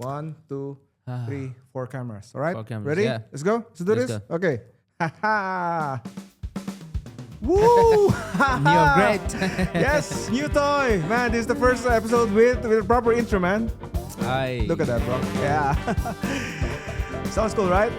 One, two, three, four cameras. All right? Four cameras, Ready? yeah. Let's go. Let's do Let's this. go. Okay. Ha Woo! You're great. Yes, new toy. Man, this is the first episode with a proper intro, man. Aye. Look at that, bro. Yeah. Sounds cool, right?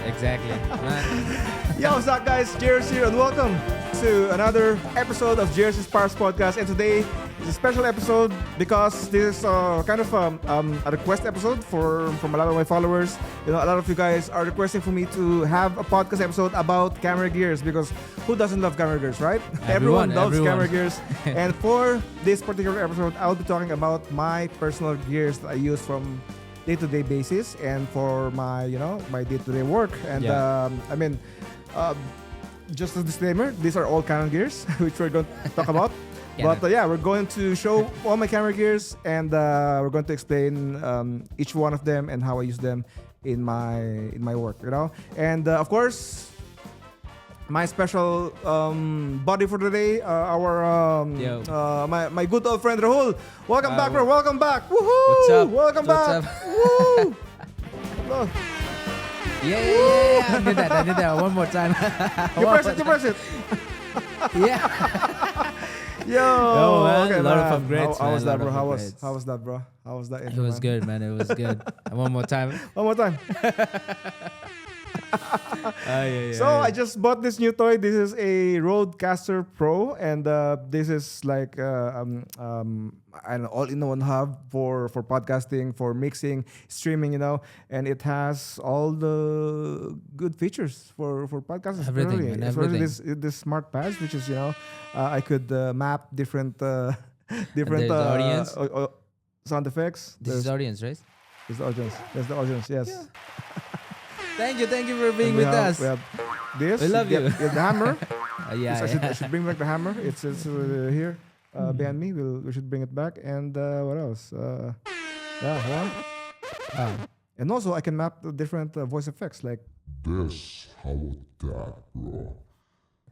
Exactly. Man. Yo, what's up, guys? Jruzz here, and welcome to another episode of Jruzz Sparks Podcast. And today is a special episode because this is kind of a request episode from a lot of my followers. You know, a lot of you guys are requesting for me to have a podcast episode about camera gears because who doesn't love camera gears, right? Everyone loves camera gears. And for this particular episode, I'll be talking about my personal gears that I use from day-to-day basis and for my day-to-day work. And just a disclaimer, these are all Canon gears which we're going to talk about. But we're going to show all my camera gears and we're going to explain each one of them and how I use them in my work, you know. And of course, my special buddy for today, my good old friend Rahul. Welcome back, bro. Welcome back. Woohoo! What's up? Welcome back. Woo! Look. Yeah. I did that one more time. You press it. Yeah. Yo, man. okay, A lot of man. upgrades, How was man. that, bro? A lot How of was upgrades. that, bro? How was that? It was good, man. It was good. One more time. One more time. So I just bought this new toy. This is a Rodecaster Pro, and this is like an all-in-one hub for podcasting, for mixing, streaming, you know, and it has all the good features for podcasters. Everything, man, Especially everything. this smart pads, which is I could map different the audience? sound effects. This is audience, right? There's the audience. There's the audience. Yes. Yeah. Thank you for being And with us. We have this. We love you. We have the hammer. I should bring back the hammer. It's here behind me. We should bring it back. And what else? One. And also, I can map the different voice effects. Like This, how about that, bro?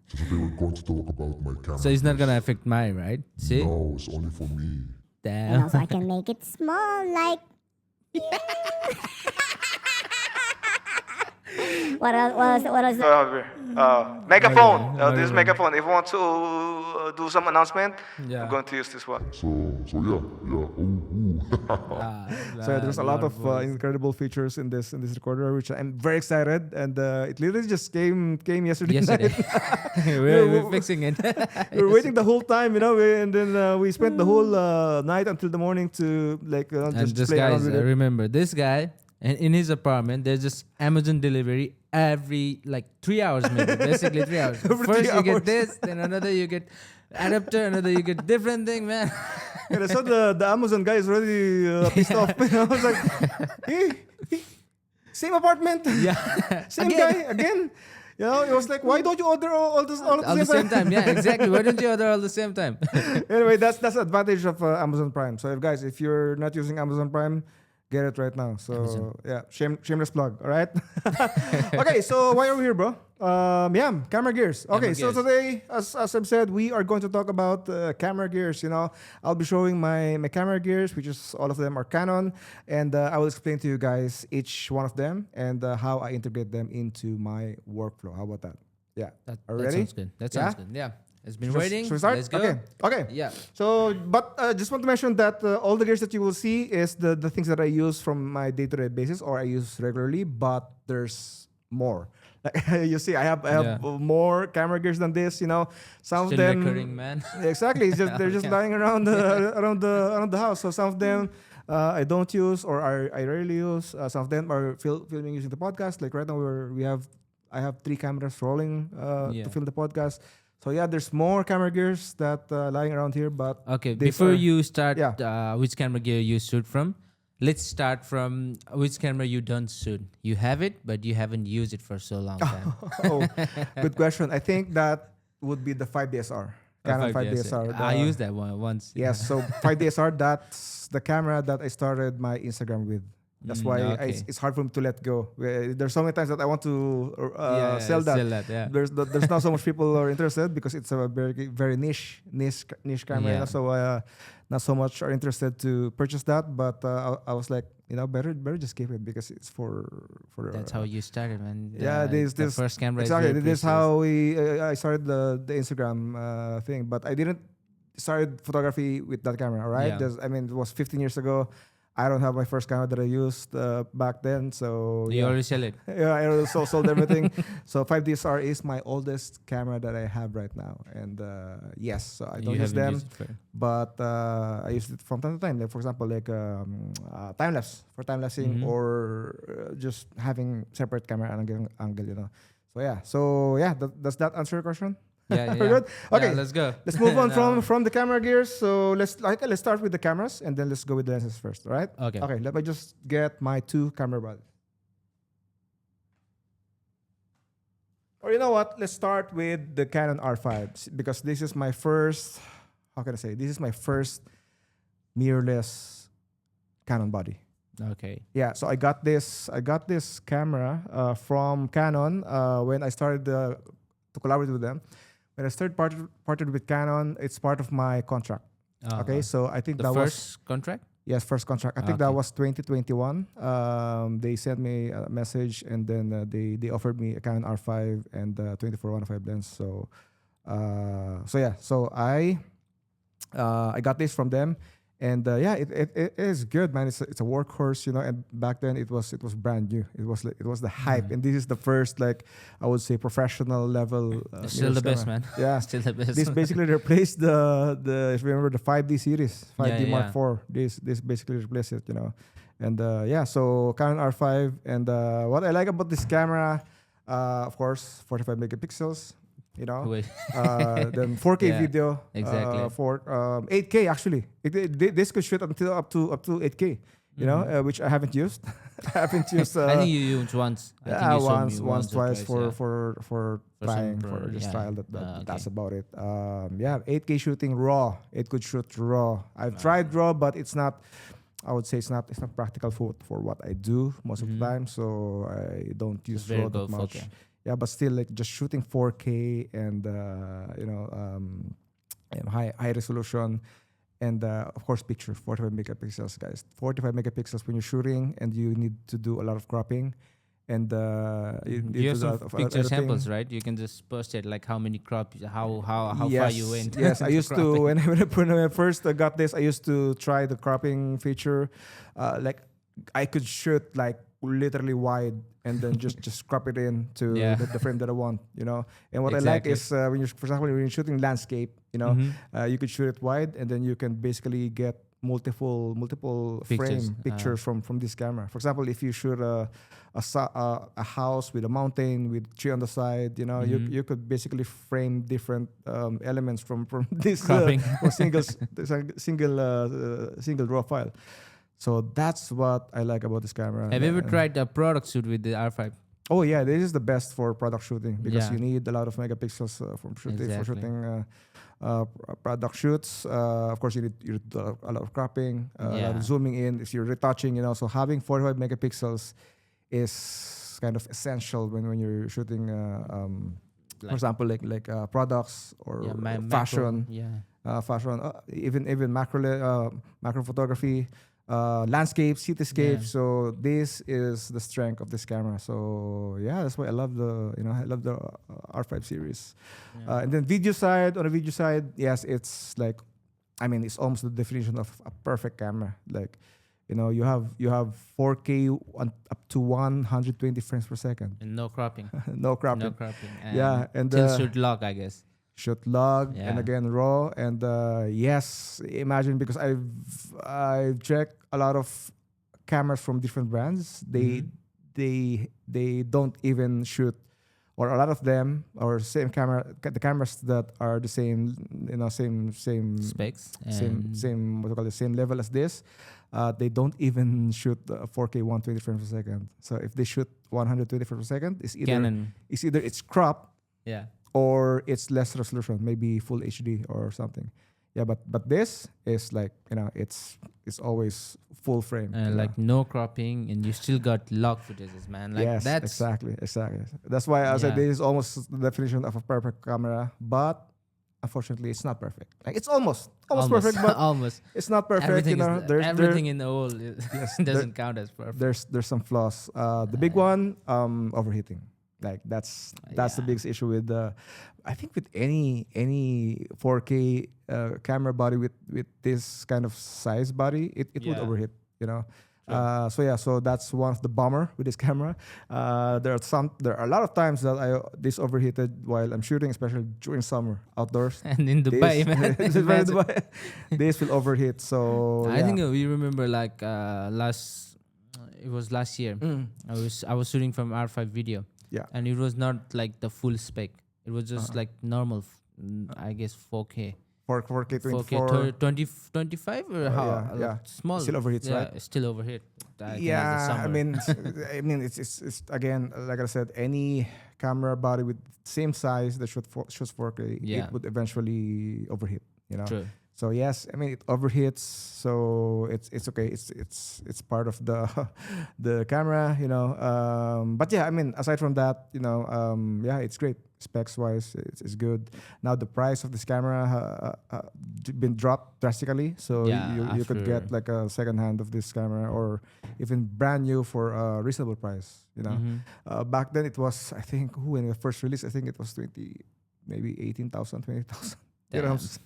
So today we're going to talk about my camera. So it's not gonna affect mine, right? See? No, it's only for me. And Damn. also I can make it small like What else? megaphone. Okay. This is megaphone. If you want to do some announcement, Yeah. I'm going to use this one. So yeah. So there's a lot of incredible features in this recorder, which I'm very excited. And it literally just came yesterday. Yesterday. we're fixing it. We were waiting the whole time, you know, and then we spent the whole night until the morning to And just this play around guys, with it. remember this guy, and in his apartment, there's just Amazon delivery every 3 hours, maybe basically 3 hours. Every First 3 you hours. get this, then another you get adapter, another you get different thing, man. And I saw the Amazon guy is already pissed off. I was like, hey, same apartment, Yeah, same Again. guy again. You know, it was like, why don't you order all at all the same time. Yeah, exactly. Why don't you order all the same time? Anyway, that's the advantage of Amazon Prime. So if you're not using Amazon Prime, get it right now. So Amazon. shameless plug. All right. Okay, so why are we here, bro? Camera gears. Okay, Camera so gears. today, as I've said, we are going to talk about camera gears. You know, I'll be showing my camera gears, which is all of them are Canon, and I will explain to you guys each one of them and how I integrate them into my workflow. How about that? Yeah. Are we That ready? sounds good. That sounds good. Yeah. It's been waiting. Should we start? Let's go. Okay. Yeah. So, but just want to mention that all the gears that you will see is the things that I use from my day-to-day basis or I use regularly, but there's more. Like you see, I have more camera gears than this. You know, some Still of them recurring, man. exactly. It's just, they're just lying around around the house. So some of them I don't use or I rarely use. Some of them are filming using the podcast. Like right now I have 3 cameras rolling to film the podcast. So yeah, there's more camera gears that lying around here, but Okay, these before are- you start, Yeah. which camera gear you shoot from, let's start from which camera you don't shoot. You have it, but you haven't used it for so long time. Oh, good question. I think that would be the 5DSR. Canon 5DSR. I used that one once. Yes, so 5DSR, that's the camera that I started my Instagram with. That's why okay. it's hard for me to let go. There's so many times that I want to sell that. Yeah. There's not so much people are interested because it's a very niche camera. Yeah. So not so much are interested to purchase that. But I was like, better just keep it because it's for. That's how you started, man. Yeah, The this first camera exactly. is very This is precious. how I started the Instagram thing, but I didn't started photography with that camera. All right, Yeah. it was 15 years ago. I don't have my first camera that I used back then, so You yeah. already sell it. Yeah, I already sold everything. So 5DSR is my oldest camera that I have right now, and yes, so I don't You use haven't them, used it for. but I use it from time to time. Like for example, time lapse for time lapsing, Mhm. or just having separate camera angle. So yeah. Does that answer your question? Yeah, We're good? Okay. Yeah, let's go. Let's move on No. from the camera gears. So let's start with the cameras, and then let's go with the lenses first. All right? Okay. Okay. Let me just get my two camera bodies. Or you know what? Let's start with the Canon R5 because this is my first. How can I say? This is my first mirrorless Canon body. Okay. Yeah. So I got this camera from Canon when I started to collaborate with them. When I started partnered with Canon, it's part of my contract. Okay, so I think The that first was contract. first contract. I think that Okay. was 2021. They sent me a message, and then they offered me a Canon R5 and 24-105 lens. So I got this from them, and it is good, man. It's a workhorse, And back then it was brand new. It was the hype, and this is the first, like, I would say, professional level. Still the mirrorless best, camera. man. Yeah. Still the best. This basically replaced the if you remember the 5D series, 5D Yeah, Mark IV. This basically replaced it, And so Canon R5, and what I like about this camera, of course, 45 megapixels, Wait. then 4K Yeah, video, exactly. for 8K actually. This could shoot until up to 8K, which I haven't used. I haven't used. I think you used once. I think you showed me once, or twice for yeah. for For trying some for just yeah. trial. Okay. That's about it. 8K shooting raw. It could shoot raw. I've tried raw, but it's not. I would say it's not practical for what I do most of the time. So I don't use very raw that good much. 4K. Yeah, but still, like, just shooting 4K and high resolution, and of course picture 45 megapixels, guys. 45 megapixels when you're shooting, and you need to do a lot of cropping, and You need have to do a some lot of picture editing. samples, right? You can just post it, like how many crop, how far Yes, you went. yes, I used to cropping. when I first got this, I used to try the cropping feature. Like, I could shoot like literally wide, and then just crop it in to Yeah. the frame that I want, And what I like Exactly. is when for example, when you're shooting landscape, Mhm. you could shoot it wide, and then you can basically get multiple Pictures, pictures from this camera. For example, if you shoot a house with a mountain with tree on the side, Mhm. you could basically frame different elements from this Cropping. from single raw file. So that's what I like about this camera. Have you ever And- tried a product shoot with the R5? Oh yeah, this is the best for product shooting because Yeah. you need a lot of megapixels for Exactly. shooting product shoots. Of course, you need a lot of cropping, a lot Yeah. of zooming in. If you're retouching, So having 45 megapixels is kind of essential when you're shooting. For Like- example, like products or Yeah, fashion, Macro, yeah. even macro photography. Landscape, cityscape. Yeah. So this is the strength of this camera. So yeah, that's why I love the R5 series. Yeah. And then on the video side, yes, it's like, it's almost the definition of a perfect camera. Like, you have 4K up to 120 frames per second, And no cropping. no cropping. No cropping. Yeah, and still shoot log, I guess. Shoot log, and Yeah. again raw, and yes, imagine, because I've checked a lot of cameras from different brands. Mhm. They don't even shoot, or a lot of them, or the cameras that are the same, same Specs. same what do you call it, same level as this. They don't even shoot 4K 120 frames per second. So if they shoot 120 frames per second, Canon. it's crop, Yeah. or it's less resolution, maybe full HD or something. Yeah, but this is like, it's always full frame. Like no cropping, and you still got log footages, man. Like yes, that's exactly. That's why I said Yeah. this is almost the definition of a perfect camera. But unfortunately, it's not perfect. Like it's almost perfect, but almost. it's not perfect. Everything you know, is everything in the whole Yes, doesn't count as perfect. there's some flaws. The big one, overheating. Like that's the Yeah. biggest issue with the. I think with any 4K camera body with this kind of size body, it would Yeah. overheat. You know. Sure. So that's one of the bummer with this camera. There are a lot of times that this overheated while I'm shooting, especially during summer outdoors. And in Dubai, This- man. this is very Dubai. This will overheat. So I think we remember like it was last year. Mm. I was shooting from R5 video. Yeah. And it was not like the full spec. It was just like normal, I guess 4K. 4K 4K 24. 25 or how? yeah. Small. Still overheats, yeah, right? It still overheat. I think it's the Yeah, I summer. mean, it's again, like I said, any camera body with same size that shoots 4K, Yeah. it would eventually overheat. You know. True. So yes, I mean it overheats. So it's okay. It's part of the the camera. You know. But yeah, I mean aside from that, you know, yeah, it's great. Specs wise, it's good. Now the price of this camera been dropped drastically, so Yeah, you could after- get like a second hand of this camera or even brand new for a reasonable price. You know, back then it was, I think, when it first released, I think it was 18,000, 20,000 dirhams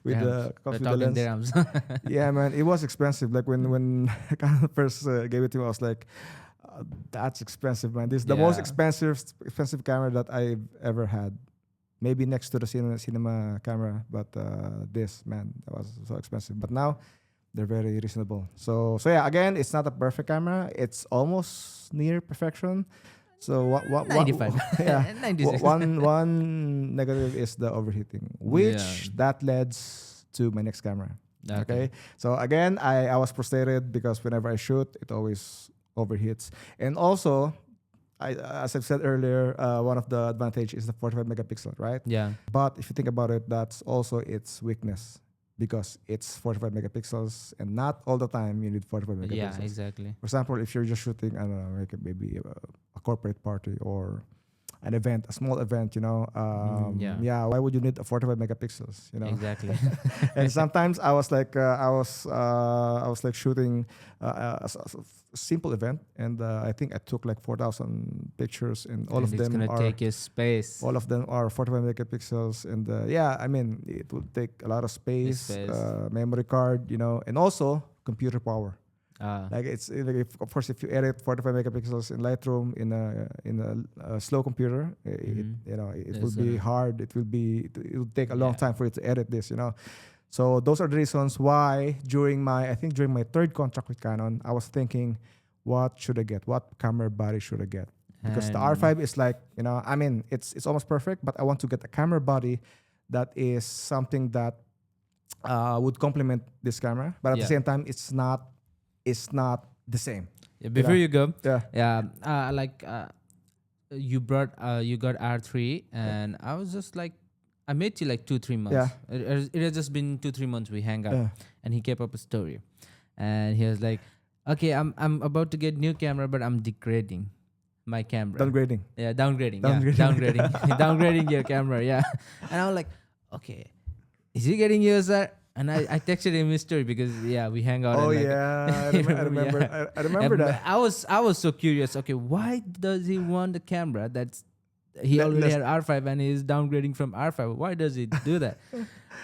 with the We're comes with the talking lens. dirhams. Yeah, man, it was expensive. Like when I kind of first gave it to me, I was like, "That's expensive, man. This is the most Yeah. expensive camera that I've ever had. Maybe next to the cinema camera, but this, man, that was so expensive. But now they're very reasonable. So yeah, again, it's not a perfect camera. It's almost near perfection. So what 95. yeah. 96. One negative is the overheating, which Yeah. that leads to my next camera. Okay. So again, I was frustrated because whenever I shoot, it always overheats. And also, as I've said earlier, one of the advantage is the 45 megapixel, right? Yeah. But if you think about it, that's also its weakness because it's 45 megapixels and not all the time you need 45 megapixels. Yeah, exactly. For example, if you're just shooting, I don't know, like maybe a corporate party or an event, a small event, you know, yeah. why would you need a 45 megapixels, you know? Exactly. And sometimes I was like shooting a simple event, and I think I took like 4,000 pictures, and all of And it's them gonna are take you space. all of them are 45 megapixels, and yeah, I mean it will take a lot of space, memory card, you know, and also computer power. Like it's like of course if you edit 45 megapixels in Lightroom in a slow computer, you know it will be hard. It will take a long time for you to edit this, you know. So those are the reasons why during my third contract with Canon, I was thinking, what should I get? What camera body should I get? Because the R5 is like, you know, I mean it's almost perfect, but I want to get a camera body that is something that would complement this camera, but at the same time it's not the same. Yeah, before you go, Yeah. you got R3, and I was just like, I met you like 2-3 months. Yeah. It has just been 2-3 months we hang out, Yeah. and he kept up a story, and he was like, okay, I'm about to get new camera, but I'm degrading my camera. Downgrading. Yeah, downgrading. Downgrading. Yeah, downgrading. Downgrading your camera. Yeah, and I was like, okay, is he getting yours, sir? And I texted him his story because we hang out. Oh and, like, yeah, I remember. Yeah. I remember And that. I was so curious. Okay, why does he want the camera that's he already Let's- had R5 and he's downgrading from R5? Why does he do that?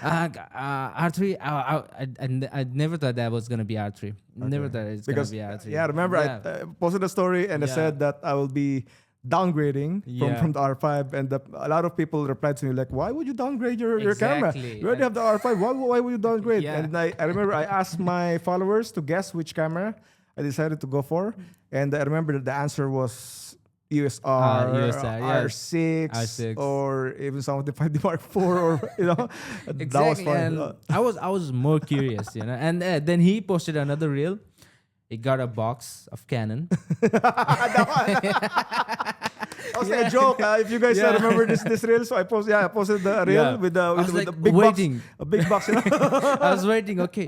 R3. I never thought that was gonna be R3. Never thought it's Because gonna be R3. yeah, remember I posted a story and I Yeah. said that I will be downgrading from the R5, and a lot of people replied to me like, "Why would you downgrade your camera? Exactly. You already have the R5. Why would you downgrade?" Yeah. And I remember I asked my followers to guess which camera I decided to go for, and I remember that the answer was USR, USR, yes. R6, R6. or even some of the 5D Mark IV, or you know, Exactly. that was fun. And I was more curious, you know. And then he posted another reel. He got a box of Canon. That was like a joke. If you guys remember this reel, so I posted the reel with I was the like big waiting. box, a big box. You know? I was waiting. Okay,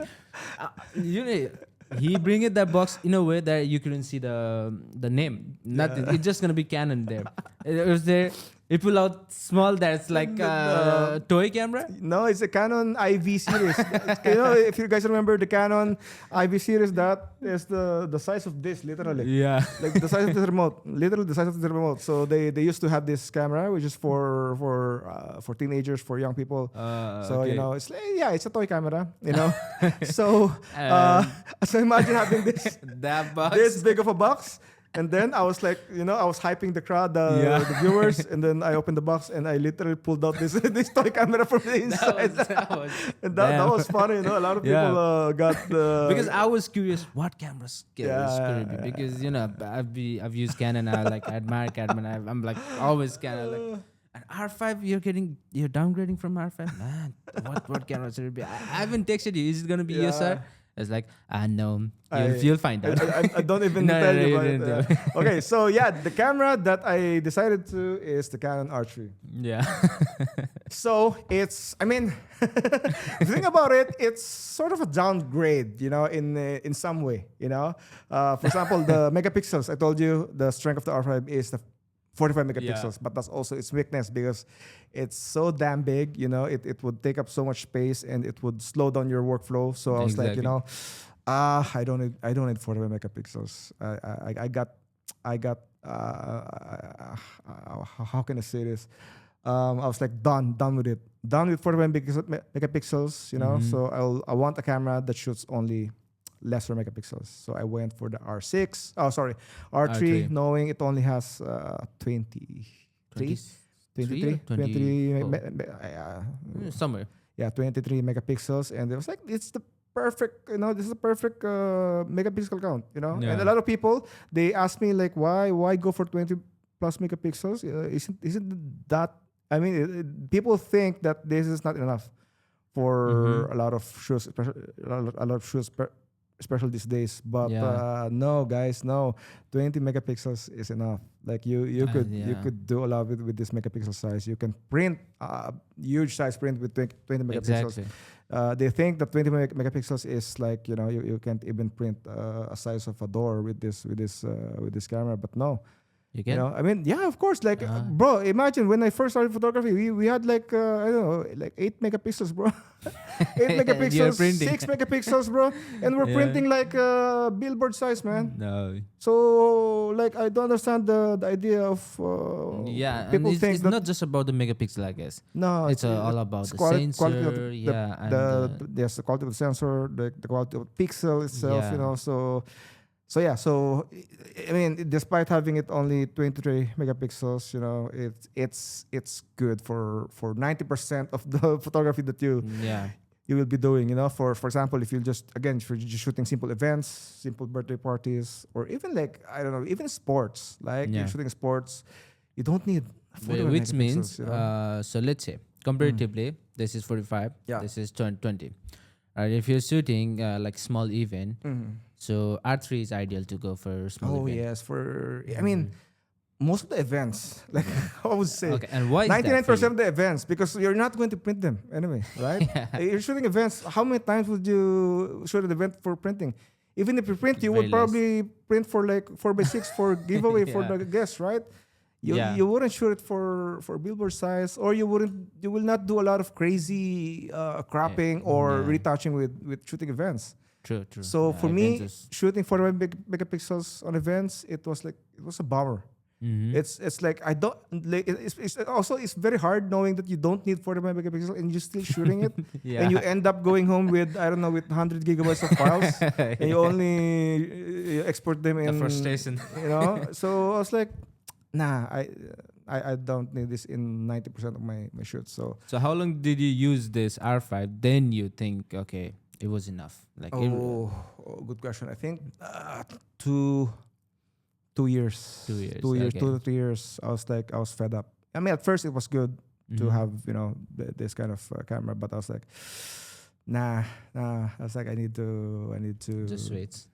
you know, he bring it that box in a way that you couldn't see the name. Nothing. It's just gonna be Canon there. It was there. It pull out small. That's like a toy camera. No, it's a Canon IV series. If you guys remember the Canon IV series, that is the size of this, literally. Yeah. Like the size of the remote, literally the size of the remote. So they used to have this camera, which is for teenagers, for young people. So okay. it's like, it's a toy camera. So so imagine having this That box. this big of a box. And then I was like, I was hyping the crowd, the viewers, and then I opened the box and I literally pulled out this this toy camera from the inside. And that was funny. A lot of people got the because I was curious what cameras Yeah. because I've used Canon. I admire Canon. I'm like always Canon. Like, an R5, you're downgrading from R5. Man, what camera should it be? I haven't texted you. Is it gonna be you, sir? It's like, no, you'll find out. I don't even No, tell no, you you about didn't it. Okay, so the camera that I decided to is the Canon R3. Yeah. So if you think about it, it's sort of a downgrade, in some way, For example, the megapixels. I told you the strength of the R5 is the 45 megapixels, but that's also its weakness because it's so damn big, it would take up so much space and it would slow down your workflow. So I was like, I don't need 45 megapixels. I got how can I say this? I was like done with it. Done with 45 megapixels, So I want a camera that shoots only lesser megapixels. So I went for the R6. Oh, sorry, R3, knowing it only has 23 somewhere. Yeah, 23 megapixels, and it was like it's the perfect. This is the perfect megapixel count. Yeah. And a lot of people they ask me like, why go for 20 plus megapixels? Isn't that? People think that this is not enough for a lot of shoes, especially a lot of shoes. Special these days, but no, guys, no. 20 megapixels is enough. Like you could do a lot with this megapixel size. You can print huge size print with 20 megapixels. Exactly. They think that 20 megapixels is like you can't even print a size of a door with this camera, but no. You can? Of course. Like, bro, imagine when I first started photography, we had like, I don't know, like 8 megapixels, bro. 8 megapixels, 6 megapixels, bro. And we're printing like billboard size, man. No. So, like, I don't understand the idea of people and think it's that not just about the megapixel, I guess. no, It's all about the quality sensor, of the quality of the sensor, the quality of the pixel itself, So despite having it only 23 megapixels, it's good for 90% of the photography that you will be doing. For example, if you're just shooting simple events, simple birthday parties, or even like even sports. Like you're shooting sports, you don't need 45 which means megapixels, so let's say comparatively, this is 45, this is 20. Right, if you're shooting like small event, so R3 is ideal to go for small event. Yes, most of the events, like I would say, Okay, and why is that 99% for of the events, because you're not going to print them anyway, right? You're shooting events. How many times would you shoot an event for printing? Even if you print, you Very would probably print for like 4x6 for giveaway for the guests, right? You wouldn't shoot it for billboard size, or you will not do a lot of crazy cropping or retouching with shooting events. True. So for me, shooting 45 megapixels on events, it was a bummer. It's like I don't like it's very hard knowing that you don't need 45 megapixels and you're still shooting it, and you end up going home with 100 gigabytes of files, and you only export them in The frustration. So I was like, nah, I don't need this in 90% of my shoots. So how long did you use this R5? Then you think, okay, it was enough. Like good question. I think 2 years. 2 years. 2 years, Okay. 2 to 3 years. I was fed up. At first it was good to have this kind of camera, but I was like, nah. I was like, I need to just wait.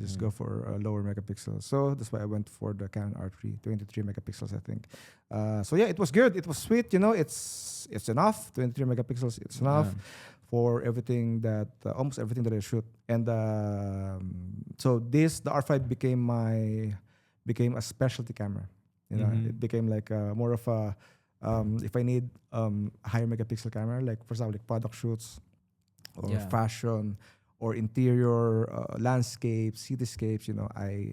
just go for a lower megapixel. So that's why I went for the Canon R3, 23 megapixels, I think. So it was good. It was sweet. It's enough. 23 megapixels. It's enough for everything that almost everything that I shoot. And so the R5 became a specialty camera. You know, it became like more of a if I need higher megapixel camera, like for example, like product shoots or Yeah. fashion or interior landscapes, cityscapes, you know, I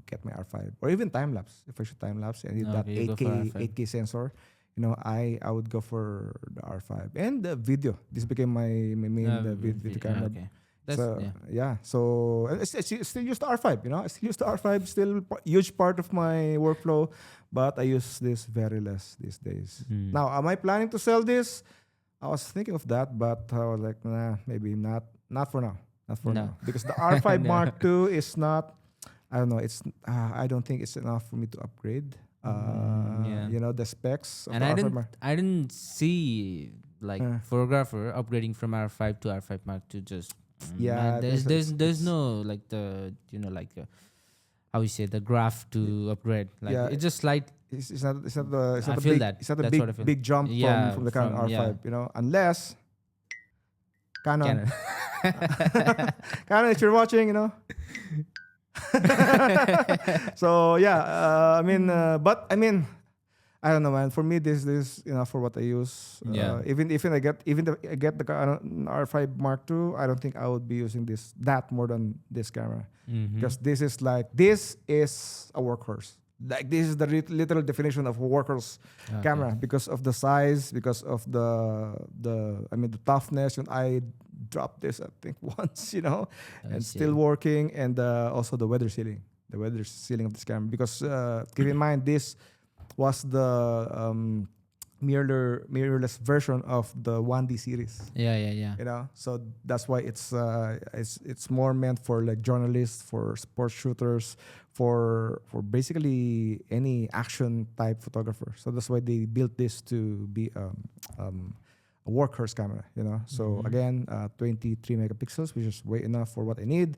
get my R5 or even time lapse. If I shoot time lapse, I need that Okay, you go for 8K R5. 8K sensor. You know, I would go for the R5 and the video. This became my main video camera. Okay. That's, So yeah. so I still use the R5. You know, I still use the R5. Still huge part of my workflow, but I use this very less these days. Mm. Now, am I planning to sell this? I was thinking of that, but I was like, nah, maybe not. Not for now. Not for No. now, because the R5 No. Mark II is not. I don't know. It's. I don't think it's enough for me to upgrade. Yeah. You know the specs. Of And the I R5 didn't Mark. I didn't see like photographer upgrading from R5 to R5 Mark II just Yeah, man, there's it's- no like the like how you say the graph to upgrade like Yeah, it's just slight. It's not. It's not the. It's I not the feel big. that. It's not the That's big what I feel. big jump Yeah, from the Canon from- R5. yeah. You know, unless Canon. Canon. Canon, if you're watching, you know. So yeah, but I mean, I don't know, man. For me, this enough for what I use. Yeah. Even if I get the Canon R5 Mark II, I don't think I would be using that more than this camera because this is a workhorse. Like this is the literal definition of a workhorse camera because of the size, because of the toughness. And I dropped this I think once, you know, and still working, and also the weather sealing of this camera because keep in mind this was the mirrorless version of the 1D series. Yeah. You know, so that's why it's more meant for like journalists, for sports shooters, for basically any action type photographer. So that's why they built this to be a workhorse camera. You know, so again, 23 megapixels, which is way enough for what I need.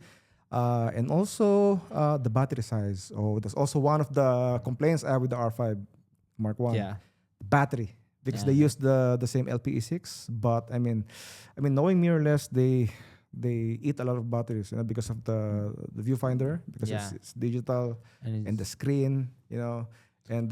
And also the battery size. Oh, that's also one of the complaints I have with the R5 Mark I. Yeah. Battery, because they use the same LPE6, but I mean knowing mirrorless, they eat a lot of batteries, you know, because of the viewfinder, because it's digital, and the screen, you know, and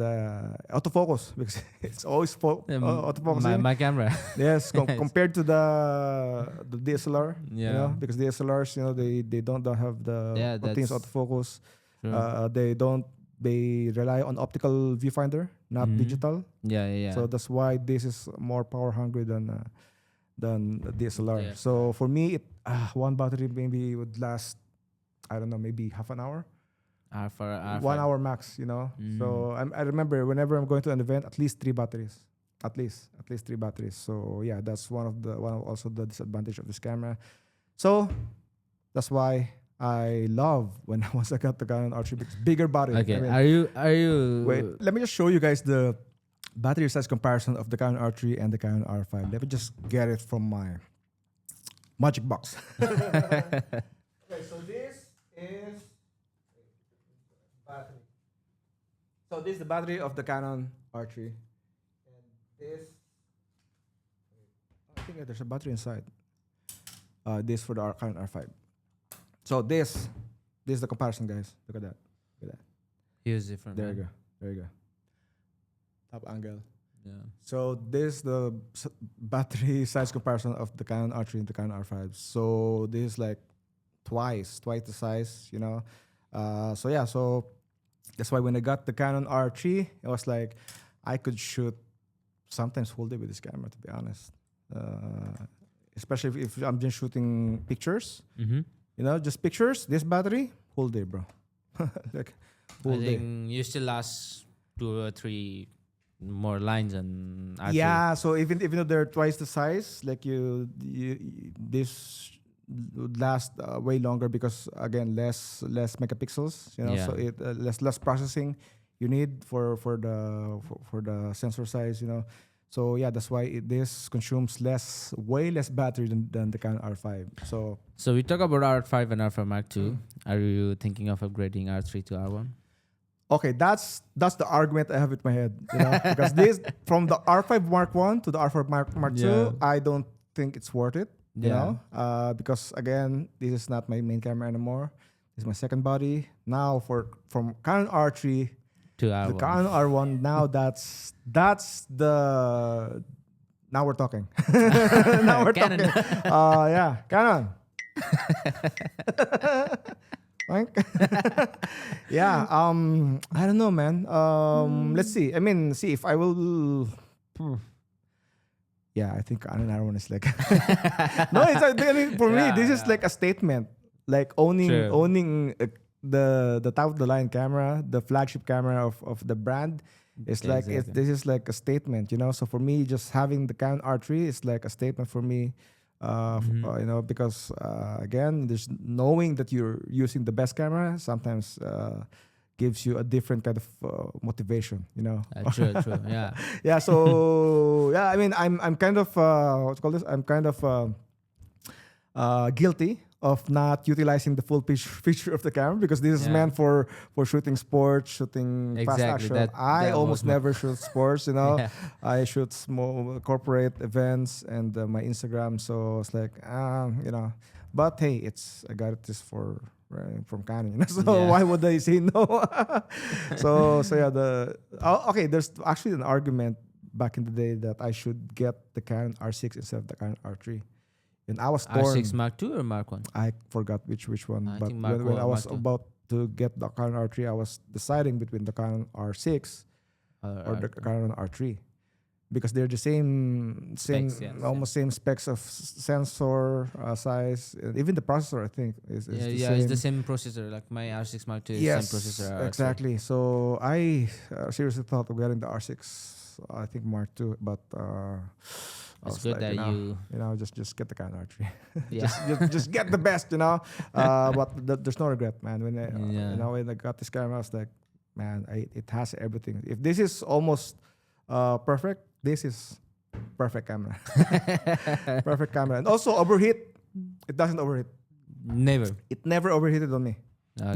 autofocus, because it's always autofocusing. My camera. Yes, compared to the DSLR, you Yeah. know, because DSLRs, you know, they don't have the continuous that's autofocus. true. They rely on optical viewfinder, not digital. Yeah. So that's why this is more power hungry than the DSLR. Yeah. So for me, one battery maybe would last, I don't know, maybe half an hour, R5. 1 hour max. You know. So I remember whenever I'm going to an event, at least 3 batteries, at least 3 batteries. So yeah, that's one of also the disadvantage of this camera. So that's why I love once I got the Canon R3 because bigger battery. Okay. I mean, Are you wait, let me just show you guys the battery size comparison of the Canon R3 and the Canon R5. Let me just get it from my magic box. Okay, so this is battery. So this is the battery of the Canon R3. And this, I think there's a battery inside. This for the Canon R5. So this is the comparison, guys. Look at that. Here's it from There you go. Top angle. Yeah. So this is the battery size comparison of the Canon R3 and the Canon R5. So this is like twice the size, you know. So that's why when I got the Canon R3, it was like I could shoot sometimes whole day with this camera, to be honest. Especially if I'm just shooting pictures, you know, just pictures. This battery, whole day, bro. Like whole I day. think you still last 2 or 3 more lines and Yeah, so even though they're twice the size, like this would last way longer because again less megapixels, you know, Yeah. so it less processing you need for the sensor size, you know. So yeah, that's why this consumes way less battery than the Canon R5. So we talk about R5 and R5 Mark II. Are you thinking of upgrading R3 to R1? Okay, that's the argument I have in my head, you know, because this from the R5 Mark I to the R5 Mark II, Yeah. I don't think it's worth it, you Yeah. know, because again, this is not my main camera anymore. This is my second body. Now from Canon R3 To our The Canon R1. Now that's the. Now we're talking. Now we're Canon. talking. Yeah, Canon. Oink. Yeah. I don't know, man. Let's see. I mean, see if I will. Yeah, I think Canon R1 is like. No, it's. I mean, for me, this is like a statement, like owning True. the top of the line camera, the flagship camera of the brand. It's like this is like a statement, you know. So for me, just having the Canon R3 is like a statement for me, you know, because again, there's knowing that you're using the best camera sometimes gives you a different kind of motivation, you know. True, yeah. Yeah. So yeah, I mean, I'm kind of what's called this. I'm kind of guilty of not utilizing the full feature of the camera because this is meant for shooting sports, shooting fast Exactly, action. I that almost was my- never shoot sports, you know. Yeah. I shoot small corporate events and my Instagram. So it's like, you know, but hey, I got this from Canon, you know. So Yeah. why would I say no? so yeah, okay. There's actually an argument back in the day that I should get the Canon R6 instead of the Canon R3. And I was torn. R6 Mark II or Mark 1? I forgot which one. I But think Mark when I was Mark II. about to get the Canon R3, I was deciding between the Canon R6 or the Canon R3 because they're the same Specs, yeah, almost same specs of sensor size. Even the processor, I think, is the same. It's the same processor. Like my R6 Mark II is Yes, same processor. exactly. So I seriously thought of getting the R6. I think Mark II, but. I It's was good like, that you know, just get the Canon R3. Yeah. just get the best, you know. But there's no regret, man. When Yeah. you know, when I got this camera, I was like, man, it has everything. If this is almost perfect, this is perfect camera. Perfect camera, and also overheat. It doesn't overheat. Never. It never overheated on me. Okay.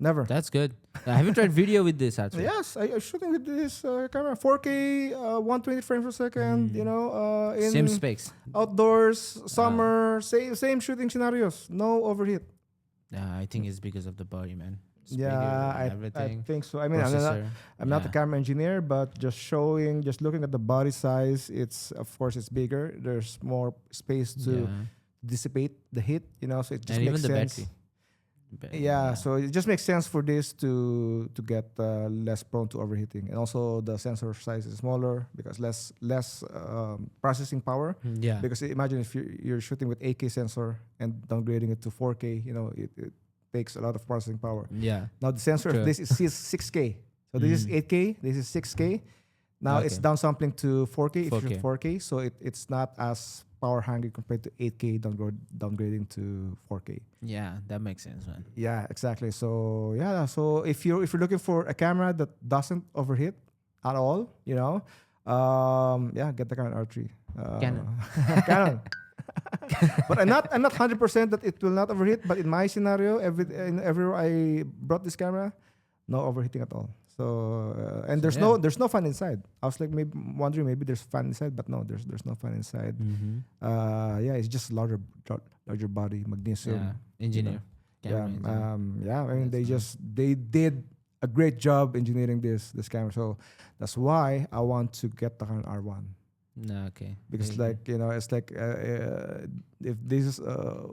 Never. That's good. Have you tried video with this actually? Yes, I shooting with this camera, 4K, 120 frames per second. You know, in Same specs. outdoors, summer, same shooting scenarios. No overheat. I think it's because of the body, man. It's Yeah, bigger and I everything. think so. I mean, Processor. I'm not a Yeah. camera engineer, but just looking at the body size, of course it's bigger. There's more space to dissipate the heat, you know, so it just And makes even the sense. battery. Yeah, so it just makes sense for this to get less prone to overheating, and also the sensor size is smaller because less processing power. Yeah. Because imagine if you're shooting with 8K sensor and downgrading it to 4K, you know, it takes a lot of processing power. Yeah. Now the sensor True. of this is 6K, so this is 8K, this is 6K. Now it's Okay. downsampling to 4K. If you 4K. shoot 4K, so it's not as power hungry compared to 8K downgrading to 4K. Yeah, that makes sense, man. Yeah, exactly. So yeah, so if you're looking for a camera that doesn't overheat at all, you know, yeah, get the Canon R3. Canon. Canon. But I'm not 100% that it will not overheat. But in my scenario, everywhere I brought this camera, no overheating at all. So and there's no fan inside. I was like wondering maybe there's fan inside, but no, there's no fan inside. Yeah, it's just larger body, magnesium. Yeah. Engineer. Yeah, Camera engineer. yeah. I mean, That's they did a great job engineering this camera. So that's why I want to get the Canon R1 No, okay. because, There you like, you know, it's like if this is a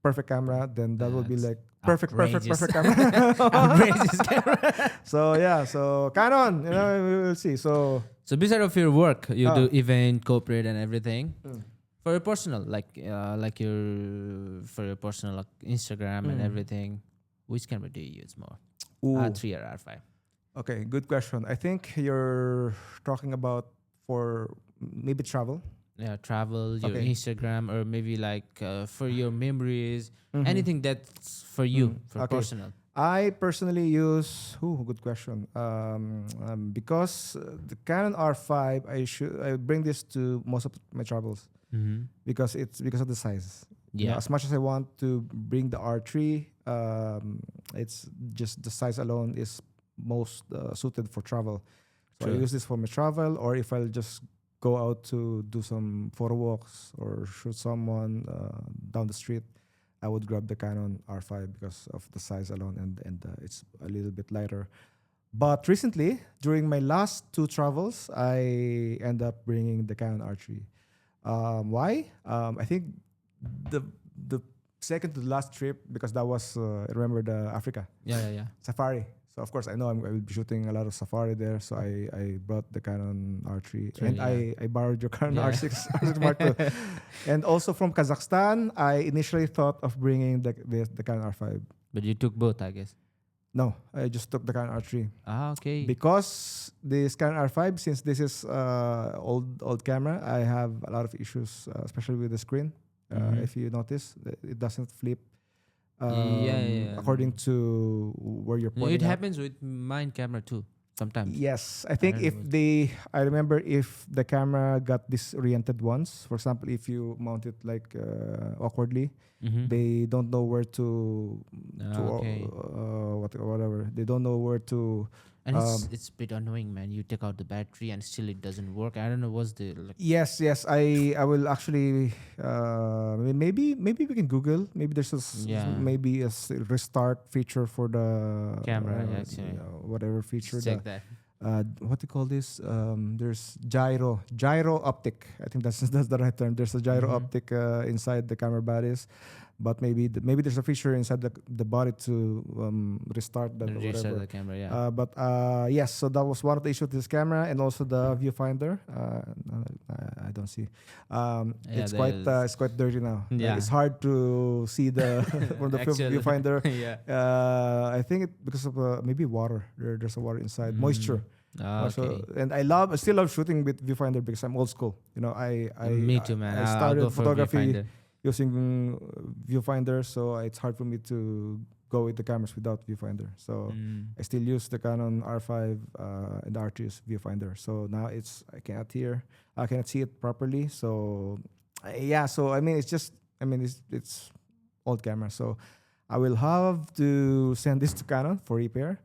perfect camera, then that will be It's like perfect outrageous. camera. go. Outrageous camera. So yeah, so Canon, you know, we will see. So So besides of your work, you Ah. do event, corporate, and everything. Mm. For your personal, like for your personal like Instagram and Mm. everything, which camera do you use more? ooh, R3 or R5? okay, good question. I think you're talking about for maybe travel. Yeah, travel, your Okay. Instagram, or maybe like for your memories, Mhm. anything that's for you, Mm, for okay. personal. I personally use. Good question. Because the Canon R5, I bring this to most of my travels Mm-hmm. because of the size. You know, Yeah. as much as I want to bring the R3, it's just the size alone is most suited for travel. So I True. use this for my travel, or if I'll just go out to do some photo walks or shoot someone down the street, I would grab the Canon R5 because of the size alone and it's a little bit lighter. But recently, during my last 2 travels, I end up bringing the Canon R3. Why? I think the the second to the last trip, because that was I remember the Africa Yeah. safari. So of course I know I will be shooting a lot of safari there. So I brought the Canon R3 True, and yeah. I borrowed your Canon Yeah. R6 Mark II. And also from Kazakhstan, I initially thought of bringing the Canon R5. But you took both, I guess. No, I just took the Canon R3 Ah, okay. because this Canon R5, since this is old camera, I have a lot of issues, especially with the screen. Mhm. If you notice, it doesn't flip Yeah. according to where you're No, pointing. it at. happens with mine camera too. Sometimes. Yes, I think don't if know. I remember if the camera got disoriented once, for example, if you mount it like awkwardly, Mm-hmm. they don't know where to Okay. whatever. They don't know where to. And it's a bit annoying, man. You take out the battery and still it doesn't work. I don't know what's the like. Yes, I will actually maybe we can Google. Maybe there's Yeah. maybe restart feature for the Camera, yeah, actually. whatever feature. Check that. What do you call this? There's gyro optic. I think that's that's the right term. There's a gyro Mhm. optic inside the camera bodies, but maybe there's a feature inside the body to restart that or Reset whatever. the camera, yeah. But yes, so that was one of the issues with this camera, and also the viewfinder. I don't see. Yeah, It's quite dirty now. Like, Yeah. it's hard to see the from the Actual- viewfinder. yeah. I think it because of maybe water. There's a water inside, Mm. moisture. Ah, okay. So, and I still love shooting with viewfinder because I'm old school. You know, Me too, man. I I'll started go for photography viewfinder. using viewfinder, so it's hard for me to go with the cameras without viewfinder. So Mm. I still use the Canon R5 and the R3's viewfinder. So now I cannot see it properly. So yeah, so I mean it's old camera. So I will have to send this to Canon for repair.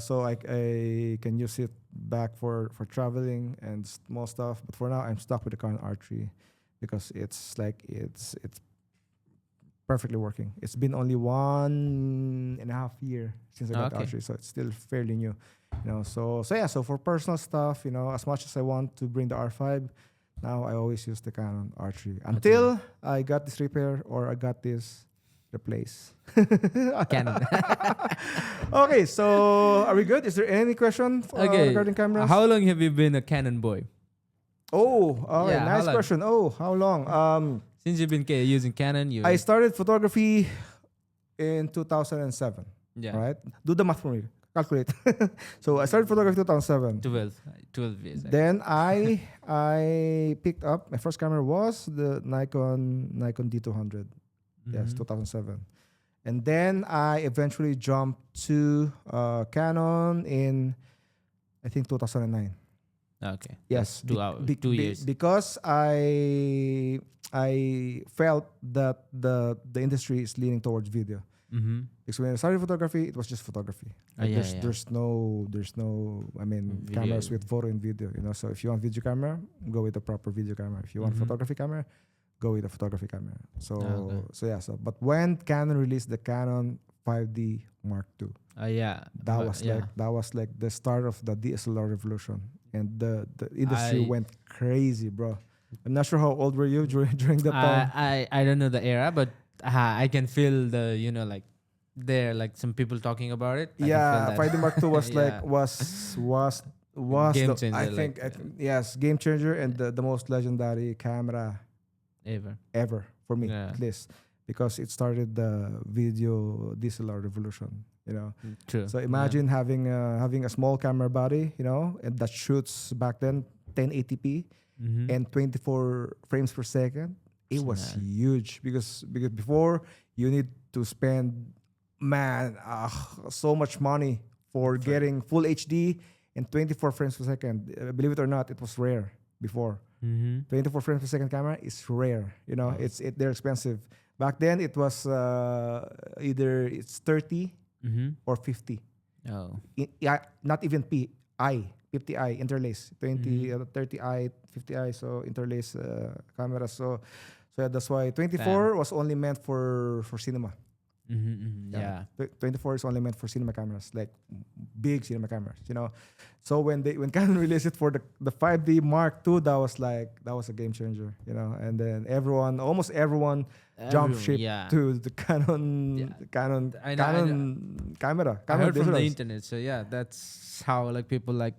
So I can use it back for traveling and small stuff. But for now, I'm stuck with the Canon R3 because it's perfectly working. It's been only 1.5 years since I got the Okay. R3, so it's still fairly new. You know, so yeah. So for personal stuff, you know, as much as I want to bring the R5, now I always use the Canon R3 until I got this repair or I got this replaced. Canon. Okay, so are we good? Is there any question Okay. regarding cameras? How long have you been a Canon boy? Oh, Yeah, how nice long? question. Oh, how long? Since you've been using Canon, you I started photography in 2007. yeah Right? Do the math for me. Calculate. So I started photography 2007. 12 years. Then I picked up my first camera was the Nikon D200. Yes, Mhm. 2007. And then I eventually jumped to Canon in I think 2009. Okay. Yes, That's 2 hours. 2 years. Because I felt that the industry is leaning towards video. Mm-hmm. Because when I started photography, it was just photography. Like Yeah, there's no I mean Video. cameras with photo and video. You know, so if you want video camera, go with the proper video camera. If you want Mhm. photography camera, go with the photography camera. So Okay. but when Canon released the Canon 5D Mark II, Yeah. that but was yeah. like the start of the DSLR revolution, and the industry I- went crazy, bro. I'm not sure how old were you during that time. I don't know the era, but I can feel the like there like some people talking about it. I can Yeah, feel that. 5D Mark II was like Yeah. was Game the, changer, I think yes, game changer and the most legendary camera ever. for me Yeah. at least, because it started the video DSLR revolution. You know, True. so imagine having a small camera body, you know, and that shoots back then 1080p Mm-hmm. and 24 frames per second. It was Man. huge because before you need to spend so much money for getting full HD and 24 frames per second. Believe it or not, it was rare before. Mm-hmm. 24 frames per second camera is rare. You know, they're expensive. Back then it was either it's 30 Mm-hmm. or 50. Oh. Not even 50i interlace 20 Mhm. 30i 50i, so interlace cameras, so yeah, that's why 24 was only meant for cinema. Mm-hmm. Yeah. 24 is only meant for cinema cameras, like big cinema cameras, you know. So when Canon released it for the 5D Mark II, that was a game changer, you know. And then almost everyone jumped ship yeah. to the Canon, Yeah. Canon I know. camera. I heard from the DSLRs. internet, so yeah, that's how like people like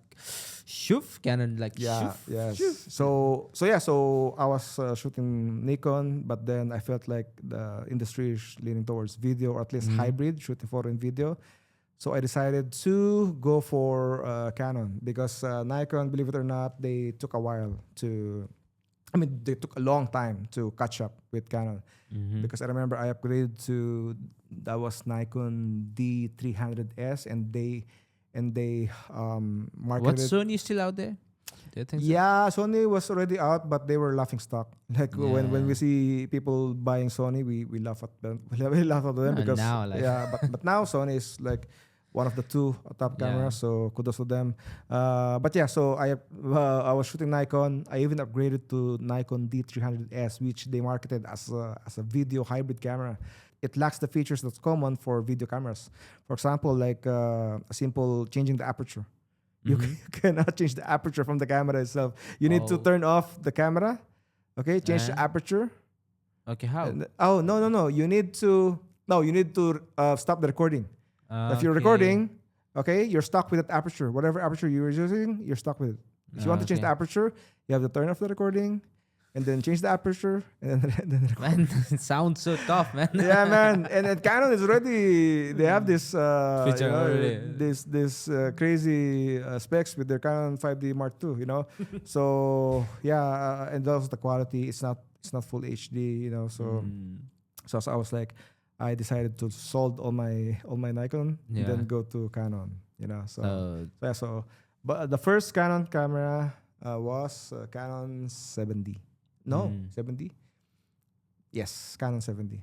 shoof Canon like Yeah, shoof. yes. So I was shooting Nikon, but then I felt like the industry is leaning towards video, or at least hybrid, shooting photo and video. So I decided to go for Canon, because Nikon, believe it or not, they took a long time to catch up with Canon. Because I remember I upgraded to, that was Nikon D300S, and they marketed. What, Sony is still out there? Do you think so? Yeah, Sony was already out, but they were laughing stock. Like when Yeah. we see people buying Sony, we laugh at them. We laugh at them And because now, like- but now Sony is like one of the two top cameras. So kudos to them. But yeah, so I was shooting Nikon. I even upgraded to Nikon D300S, which they marketed as a video hybrid camera. It lacks the features that's common for video cameras. For example, like a simple changing the aperture. You cannot change the aperture from the camera itself. You need to Oh. turn off the camera. Okay, change the And? aperture. Okay, how? No. You need to stop the recording. If you're Okay. recording, okay, you're stuck with that aperture. Whatever aperture you're using, you're stuck with it. If you want to change the Okay. aperture, you have to turn off the recording, and then change the aperture, and then record. Man, it sounds so tough, man. Yeah, man. And Canon is already, they have this Feature already. this crazy specs with their Canon 5D Mark II, you know. So yeah, and also the quality, it's not full HD, you know. So so I was like, I decided to sold all my Nikon and Yeah. then go to Canon, you know. So Uh, but the first Canon camera was Canon 70. No, 70. Yes, Canon 70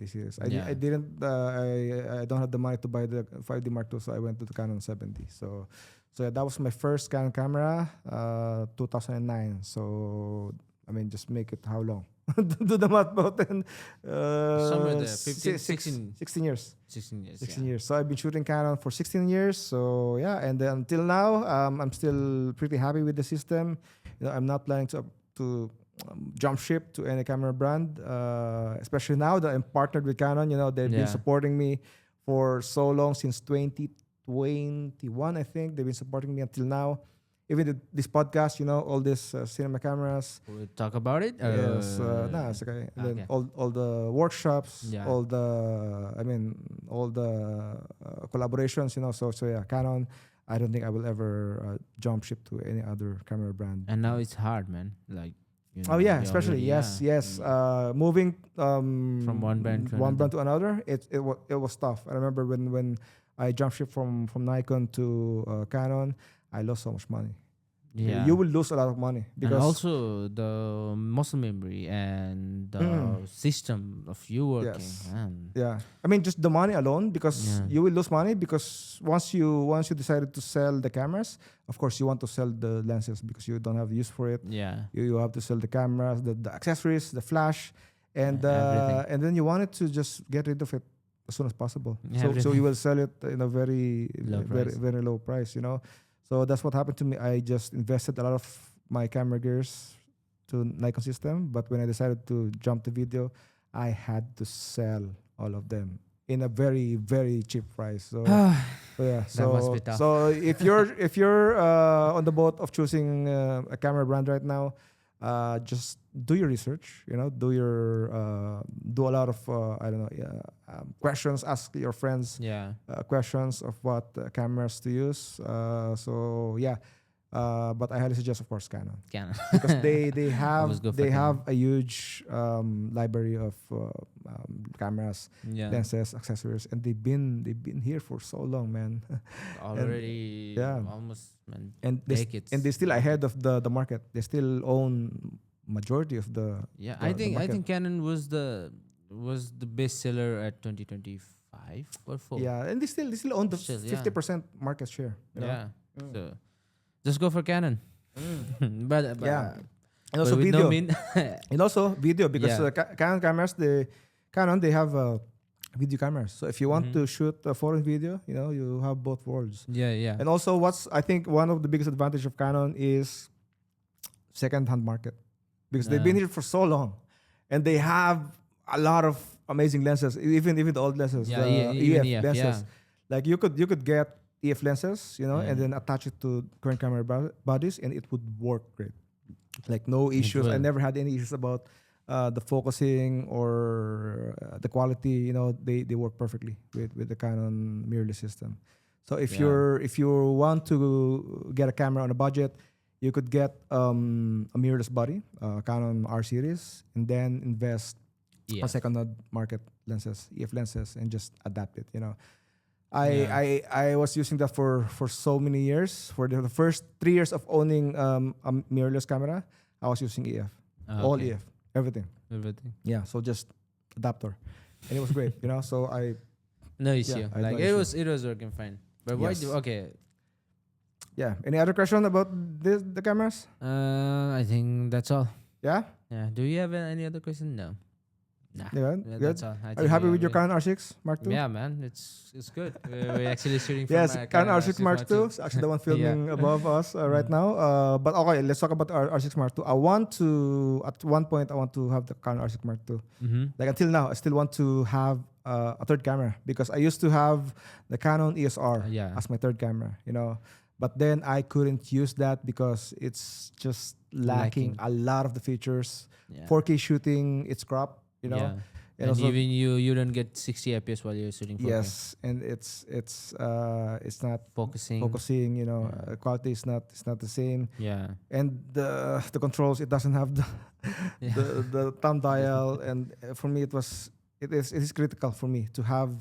series. Yeah. I didn't. I don't have the money to buy the 5D Mark II, so I went to the Canon 70. So yeah, that was my first Canon camera, 2009. So I mean, just make it how long? Do the math about then. Somewhere there, 15, 16. 16 years. 16 years. 16 years. So I've been shooting Canon for 16 years. So yeah, and then until now, I'm still pretty happy with the system. You know, I'm not planning to jump ship to any camera brand, especially now that I'm partnered with Canon. You know, they've been supporting me for so long, since 2021, I think. They've been supporting me until now. Even this podcast, you know, all these cinema cameras. We'll talk about it? Yes, no, it's okay. And then Okay. all the workshops, Yeah. all the collaborations, you know. So yeah, Canon. I don't think I will ever jump ship to any other camera brand. And now it's hard, man. Like, you know, Oh yeah, we especially already- yes. Moving From one brand to another, it was tough. I remember when I jumped ship from Nikon to Canon, I lost so much money. Yeah. You will lose a lot of money And because also the muscle memory and the system of you working. Yes. Man. yeah, I mean just the money alone, because Yeah. you will lose money, because once you decided to sell the cameras, of course you want to sell the lenses because you don't have use for it. Yeah. You have to sell the cameras, the accessories, the flash, and Everything. and then you wanted to just get rid of it as soon as possible. Yeah, So everything. you will sell it in a very Low price. very low price, you know. So that's what happened to me. I just invested a lot of my camera gears to Nikon system, but when I decided to jump to video, I had to sell all of them in a very very cheap price. So, so yeah, so must be tough. so if you're on the boat of choosing a camera brand right now, just do your research. You know, do a lot of questions. Ask your friends Yeah. questions of what cameras to use. So yeah, but I highly suggest, of course, Canon, Canon. because they Always go have for Canon. a huge library of cameras, Yeah. lenses, accessories, and they've been here for so long, man. Already yeah. almost, man, and decades. they're still ahead of the market. They still own majority of the Yeah, the- I the think market. Canon was the best seller at 2025 or 4. yeah, and they still own the Still, yeah. 50% market share. You know? Yeah. So just go for Canon. but Yeah. And but also with video. no mean And also video, because Yeah. Canon cameras, they have video cameras. So if you want to shoot a photo and video, you have both worlds. Yeah. And also, I think one of the biggest advantage of Canon is second-hand market, because they've been here for so long, and they have a lot of amazing lenses, even the old lenses, Yeah, the even EF EF, lenses. yeah. Like you could get EF lenses, and then attach it to current camera bodies, and it would work great. Like no issues. I will. never had any issues about the focusing or the quality. They work perfectly with the Canon mirrorless system. So if you want to get a camera on a budget, you could get a mirrorless body, Canon R series, and then invest on second-hand market lenses, EF lenses, and just adapt it. I was using that for so many years. For the first 3 years of owning a mirrorless camera, I was using EF, all Okay. EF, everything. Yeah, so just adapter, and it was great. So No issue. I had Like no it was working fine. But why Yes. okay. yeah. Any other question about the cameras? I think that's all. Yeah, Yeah. Do you have any other question? No. Nah. yeah, Yeah, good. that's all. I Are you think happy we with your have Canon R6 Mark II? Yeah, man. It's good. We're actually shooting from Yes, Canon R6 Mark II. II. It's actually the one filming above us right now. But okay, let's talk about our R6 Mark II. At one point, I want to have the Canon R6 Mark II. Mm-hmm. Like until now, I still want to have a third camera, because I used to have the Canon ESR Yeah. as my third camera, But then I couldn't use that because it's just lacking a lot of the features. Yeah. 4K shooting, it's crop, Yeah. And And also- even you don't get 60 FPS while you're shooting 4K. Yes, and it's not Focusing. focusing. Quality is not the same, Yeah. and the controls, it doesn't have the Yeah. the thumb dial, and for me it is critical for me to have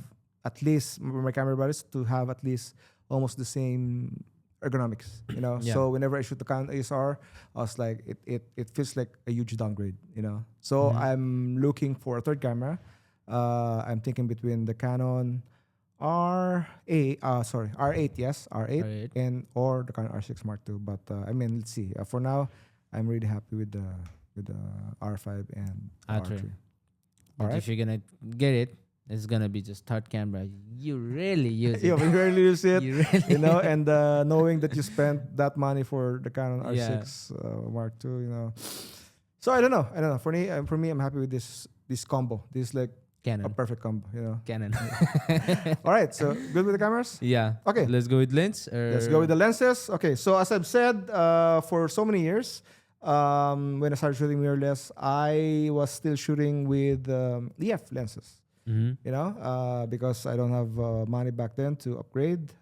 at least my camera bodies to have at least almost the same ergonomics. Yeah. So whenever I shoot the Canon ASR, I was like it feels like a huge downgrade. So I'm looking for a third camera. I'm thinking between the Canon R8, yes, R8, R8. and or the Canon R6 Mark II. But let's see. For now, I'm really happy with the R5 and the R3. R3. But Alright. if you're gonna get it, it's gonna be just third camera. You really use it. Yeah, we rarely use it, You really and knowing that you spent that money for the Canon Yeah. R6 Mark II, So I don't know. For me, I'm happy with this combo. This is like a Canon. perfect combo. Canon. All right, so good with the cameras. Yeah. Okay. Let's go with lens. Let's go with the lenses. Okay, so as I've said, for so many years, when I started shooting mirrorless, I was still shooting with EF lenses. Because I don't have money back then to upgrade.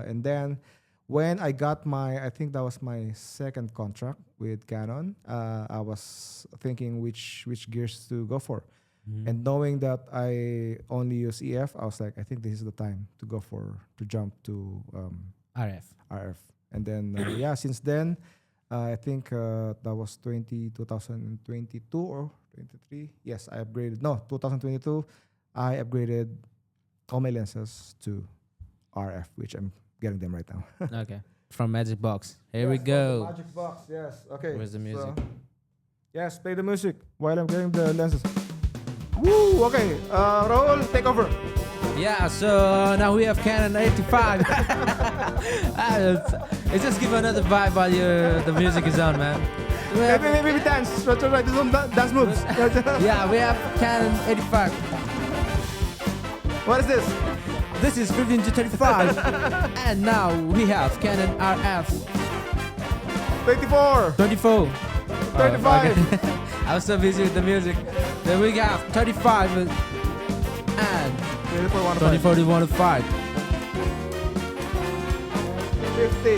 And then when I got I think that was my second contract with Canon, I was thinking which gears to go for. And knowing that I only use EF, I was like, I think this is the time to jump to RF. And then, since then, I think that was 2022 or 23. Yes, I upgraded. No, 2022. I upgraded all my lenses to RF, which I'm getting them right now. Okay. From Magic Box. Here we go. Magic box, yes. Okay. Where's the music? Yes, play the music while I'm getting the lenses. Woo! Okay, Raul, take over. Yeah, so now we have Canon 85. It's just give another vibe while the music is on, man. Maybe dance. Try to do some dance moves. Yeah, we have Canon 85. What is this? This is 15 to 35. And now we have Canon RF 24. 24. 35. Okay. I was so busy with the music. Then we got 35 and 24 to 105. 50.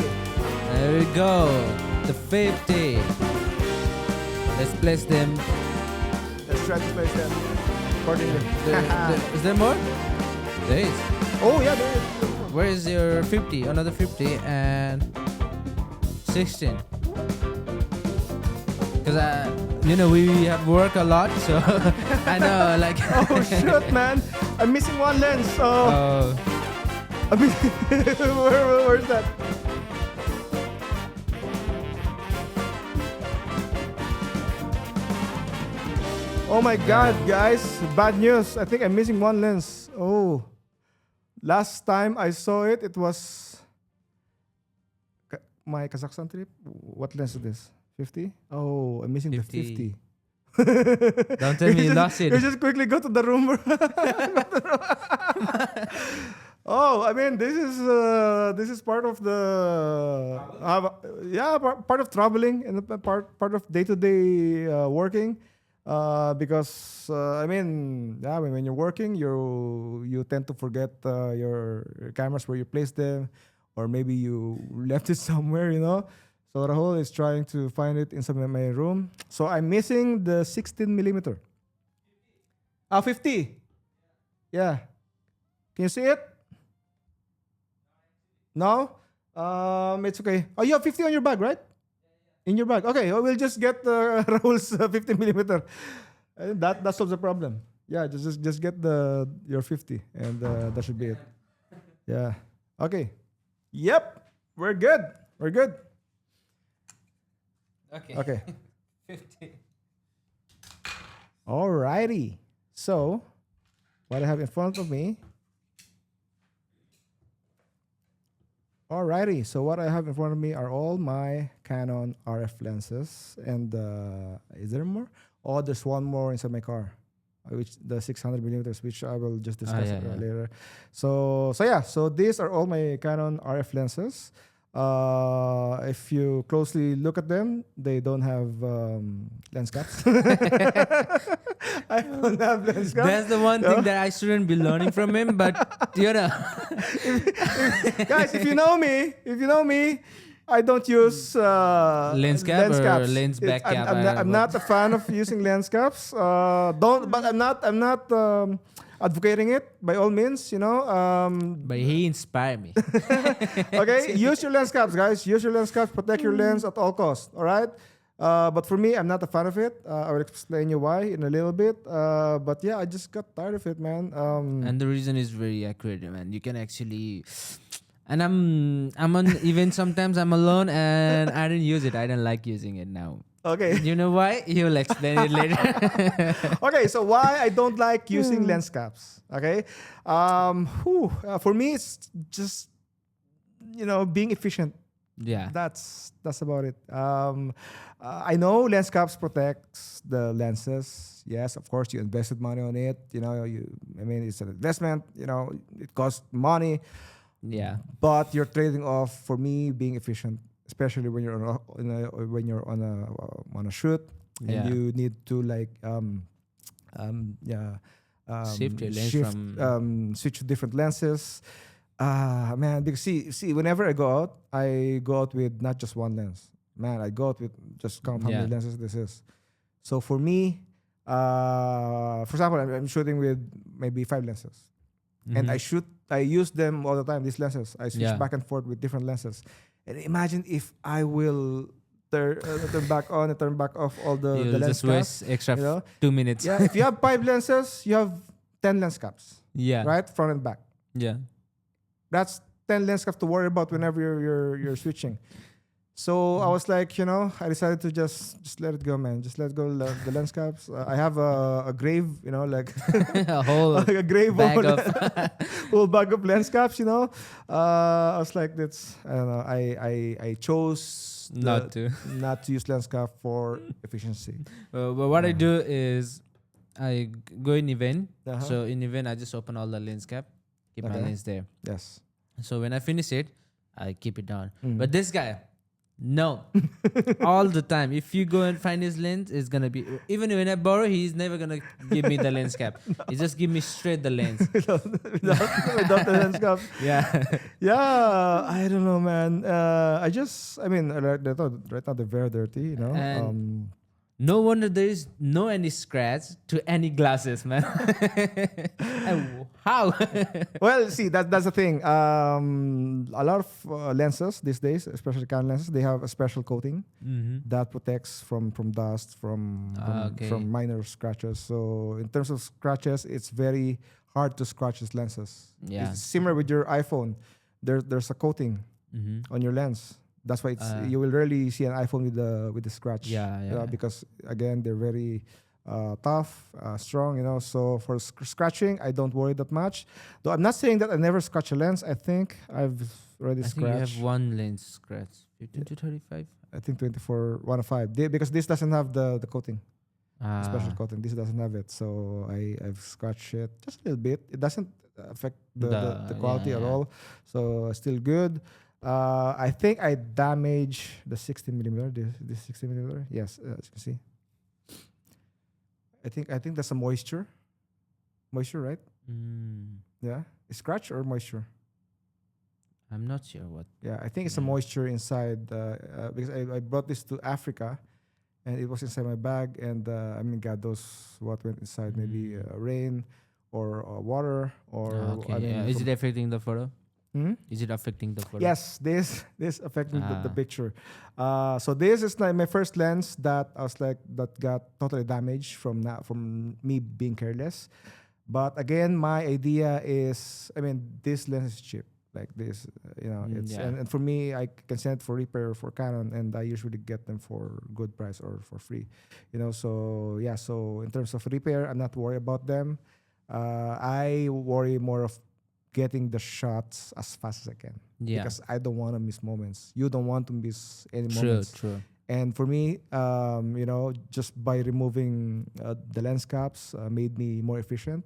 There we go. The 50. Let's place them. Let's try to place them accordingly. Is there more? There is. Oh, yeah, there is. Where is your 50? Another 50 and 16. Because we have work a lot, so I know, like. Oh, shit, man. I'm missing one lens. So I mean, where's that? Oh my God, guys! Bad news. I think I'm missing one lens. Oh Last time I saw it, it was my Kazakhstan trip. What lens is this? 50? Oh, I'm missing 50. the 50. Don't tell me you lost it. You just quickly go to the room. Oh, I mean, this is part of the part of traveling and the part of day-to-day working. Because I mean, yeah, when you're working, you tend to forget your cameras where you place them, or maybe you left it somewhere, you know. So Rahul is trying to find it inside my room. So I'm missing the 16 millimeter. 50. Yeah. Can you see it? No? It's okay. Oh, you have 50 on your bag, right? In your bag. Okay, we'll just get Rahul's 50 millimeter. That solves the problem. Yeah, just get your 50, and that should be it. Yeah. Okay. Yep. We're good. We're good. Okay. 50. Alrighty. So, what I have in front of me. Alrighty. So what I have in front of me are all my Canon RF lenses, and is there more? Oh, there's one more inside my car, which the 600 millimeters, which I will just discuss later. So these are all my Canon RF lenses. If you closely look at them, they don't have lens caps. I don't have lens caps. That's the one thing that I shouldn't be learning from him, but you know. Guys, if you know me, I don't use lens caps. lens back cap. I'm not a fan of using lens caps. But I'm not advocating it by all means, you know. But he inspired me. Okay, use your lens caps, guys. Use your lens caps. Protect your lens at all costs. All right. But for me, I'm not a fan of it. I will explain you why in a little bit. But yeah, I just got tired of it, man. And the reason is very accurate, man. You can actually, and I'm on events sometimes. I'm alone and I don't use it. I don't like using it now. Okay. You know why? He'll explain it later. Okay, so why I don't like using lens caps. Okay, for me it's just, you know, being efficient. Yeah. That's about it. I know lens caps protects the lenses. Yes, of course, you invested money on it. You know, I mean, it's an investment. You know, it costs money. Yeah. But you're trading off, for me, being efficient, especially when you're on a shoot and you need to like shift your lens switch to different lenses. Man, because see, whenever I go out with not just one lens. Man, I go out with, just count how many lenses this is. So for me, for example, I'm shooting with maybe 5 lenses, and I use them all the time. These lenses, I switch back and forth with different lenses. And imagine if I will turn back on and turn back off all the lens just caps. waste extra, you know? 2 minutes. Yeah, if you have 5 lenses, you have 10 lens caps. Yeah. Right, front and back. Yeah. That's 10 lens caps to worry about whenever you're switching. So I was like, you know, I decided to just let it go, man. Just let go the lens caps. I have a grave, you know, like a whole like a grave bag of whole bag of lens caps, you know. I was like, that's, I don't know. I chose not to use lens cap for efficiency. But what I do is I go in event. Uh-huh. So in event, I just open all the lens cap, keep my lens there. Yes. So when I finish it, I keep it down. But this guy, no, all the time. If you go and find his lens, it's gonna be, even when I borrow, he's never gonna give me the lens cap. He just give me straight the lens without the lens cap. Yeah. Yeah, I don't know, man. I mean, right now they're very dirty, you know. And no wonder there is no any scratch to any glasses, man. And how? Well, see, that's the thing. A lot of lenses these days, especially Canon lenses, they have a special coating that protects from dust, from minor scratches. So in terms of scratches, it's very hard to scratch these lenses. Yeah. It's similar with your iPhone. There's a coating on your lens. That's why it's you will rarely see an iPhone with the scratch. Yeah. Because again, they're very tough, strong. So for scratching, I don't worry that much. Though I'm not saying that I never scratch a lens. I think I've already I think you scratched. have one lens scratch, 15 to 35. I think 24, 105. Because this doesn't have the coating, the special Ah, coating. This doesn't have it. So I've scratched it just a little bit. It doesn't affect the quality yeah, at yeah. all. So still good. I think I damaged the 16 millimeter. This 16 millimeter. Yes, as you can see. I think that's a moisture. Moisture, right? Yeah. Is scratch or moisture? I'm not sure what. Yeah, I think it's a Yeah. moisture inside because I brought this to Africa, and it was inside my bag, and God knows what went inside. Maybe rain or water or Okay. Is it affecting the photo? Hmm? Is it affecting the photo? Yes, this affected the Ah. picture. So this is like my first lens that I was like that got totally damaged from me being careless. But again, my idea is, this lens is cheap. Like this, it's Yeah. and for me, I can send it for repair for Canon, and I usually get them for good price or for free. So yeah. So in terms of repair, I'm not worried about them. I worry more of getting the shots as fast as I can. Yeah. Because I don't want to miss moments. You don't want to miss any True. moments. True. And for me, just by removing the lens caps made me more efficient.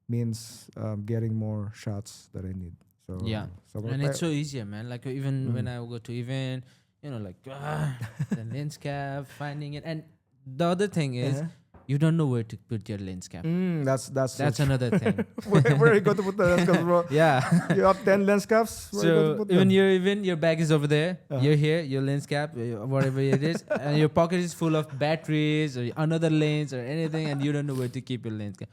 Means getting more shots that I need. So Yeah. So And it's so easier, man. Like even when I go to event, the lens cap, finding it, and the other thing is you don't know where to put your lens cap. That's That's another thing. where are you going to put the lens caps, bro? Yeah. You have 10 lens caps. Where are you going to So put even them? your bag is over there. You're here, your lens cap, whatever it is, and your pocket is full of batteries or another lens or anything, and you don't know where to keep your lens cap.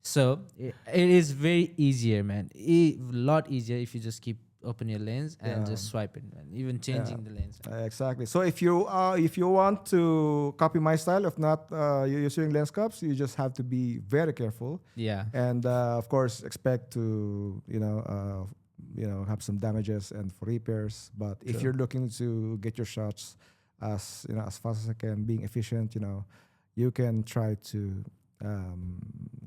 So it is very easier, man. A lot easier if you just keep open your lens and Yeah. just swipe it, man. Even changing the lens. Exactly. So if you want to copy my style, if not you're using lens caps, you just have to be very careful, Yeah. and of course expect to have some damages and for repairs. But if True. you're looking to get your shots as as fast as I can, being efficient, you can try to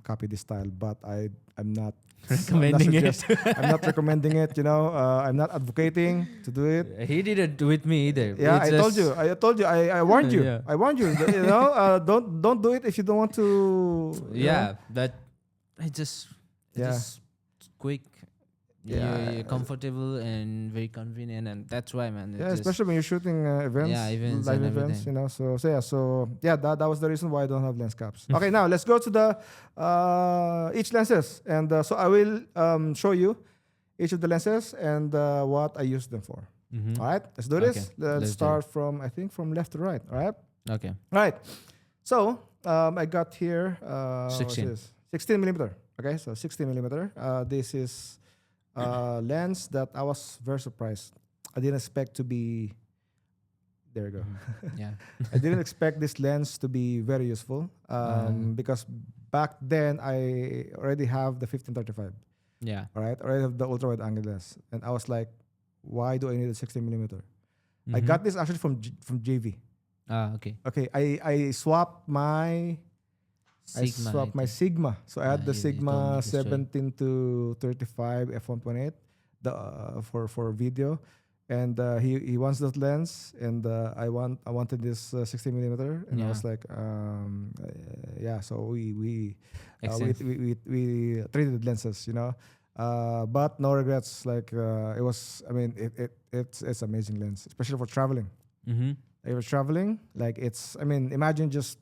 copy this style. But I'm not Recommending it. I'm not recommending it. I'm not advocating to do it. He didn't do with me either. Yeah, It's I told you. I told you. I warned you. Yeah. I warned you. Don't do it if you don't want to. Yeah, but it's just Yeah. quick. Yeah. You're comfortable and very convenient, and that's why, man. Yeah, especially when you're shooting events, Yeah, events live and events. everything. So that was the reason why I don't have lens caps. Okay, now let's go to the each lenses, and so I will show you each of the lenses and what I use them for. Mhm. All right, let's do Okay, this. let's Let's do start from left to right. All right. Okay. All right. So I got here 16. 16 millimeter. Okay, so 16 millimeter. This is lens that I was very surprised. I didn't expect to be. There you go. Yeah. I didn't expect this lens to be very useful because back then I already have the 1535. Yeah. All right, I already have the ultra wide angle lens, and I was like, why do I need a 16 millimeter? I got this actually from JV. Okay. Okay, I swapped my Sigma. I swapped my Sigma. So I had the you told me Sigma the story. 17 to 35 f1.8 for video, and he wants that lens, and I wanted this 60 millimeter, and I Yeah. was like, yeah. So we Excellent. we traded lenses, but no regrets. Like it was, it's amazing lens, especially for traveling. Mm-hmm. If you're traveling, like imagine just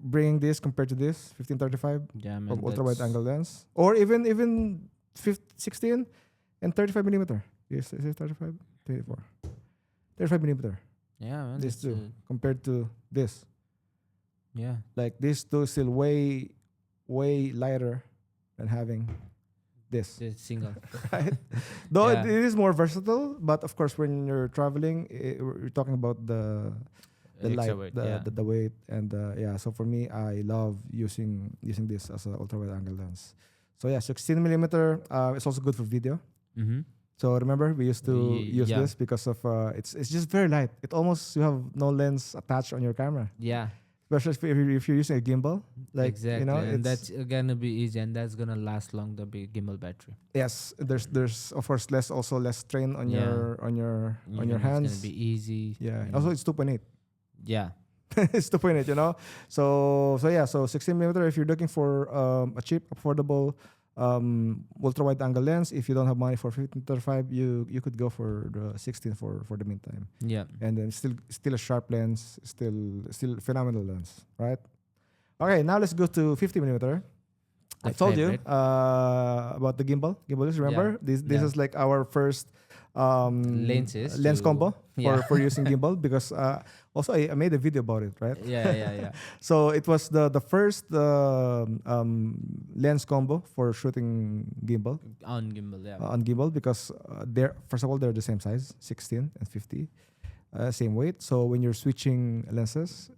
bringing this compared to this 1535 Yeah, man. ultra wide that's- angle lens, or even 16 and 35 millimeter. Yes, is it 35? 34. 35 millimeter. Yeah, man. These that's, two compared to this. yeah. Like these two is still way lighter than having this. The single. Right? Though Yeah. it is more versatile, but of course when you're traveling, we're talking about the light, Extra weight, yeah. the weight, and yeah. So for me, I love using this as an ultra wide angle lens. So yeah, 16 millimeter. It's also good for video. Mm-hmm. So remember, we used to use Yeah. this because of it's just very light. It almost you have no lens attached on your camera. Yeah. especially if you're using a gimbal. Like exactly, you know, and it's that's gonna be easy, and that's gonna last long. The big gimbal battery. yes. There's of course less strain on Yeah. your Even your it's hands. gonna be easy. Yeah. you Also, know. it's 2.8. Yeah. It's 2.8. You know. So 16 millimeter. If you're looking for a cheap, affordable ultra wide angle lens, if you don't have money for 15-35, you could go for the 16 for the meantime. Yeah. And then still a sharp lens, still phenomenal lens, right? Okay, now let's go to 50 millimeter. I The told you favorite. about the gimbal. Gimbal, remember? This Yeah. is like our first Lenses lens to- combo yeah. for using gimbal because also I made a video about it, right? Yeah. So it was the first lens combo for shooting gimbal On gimbal, yeah. on gimbal because they're first of all they're the same size, 16 and 50. Same weight, so when you're switching lenses,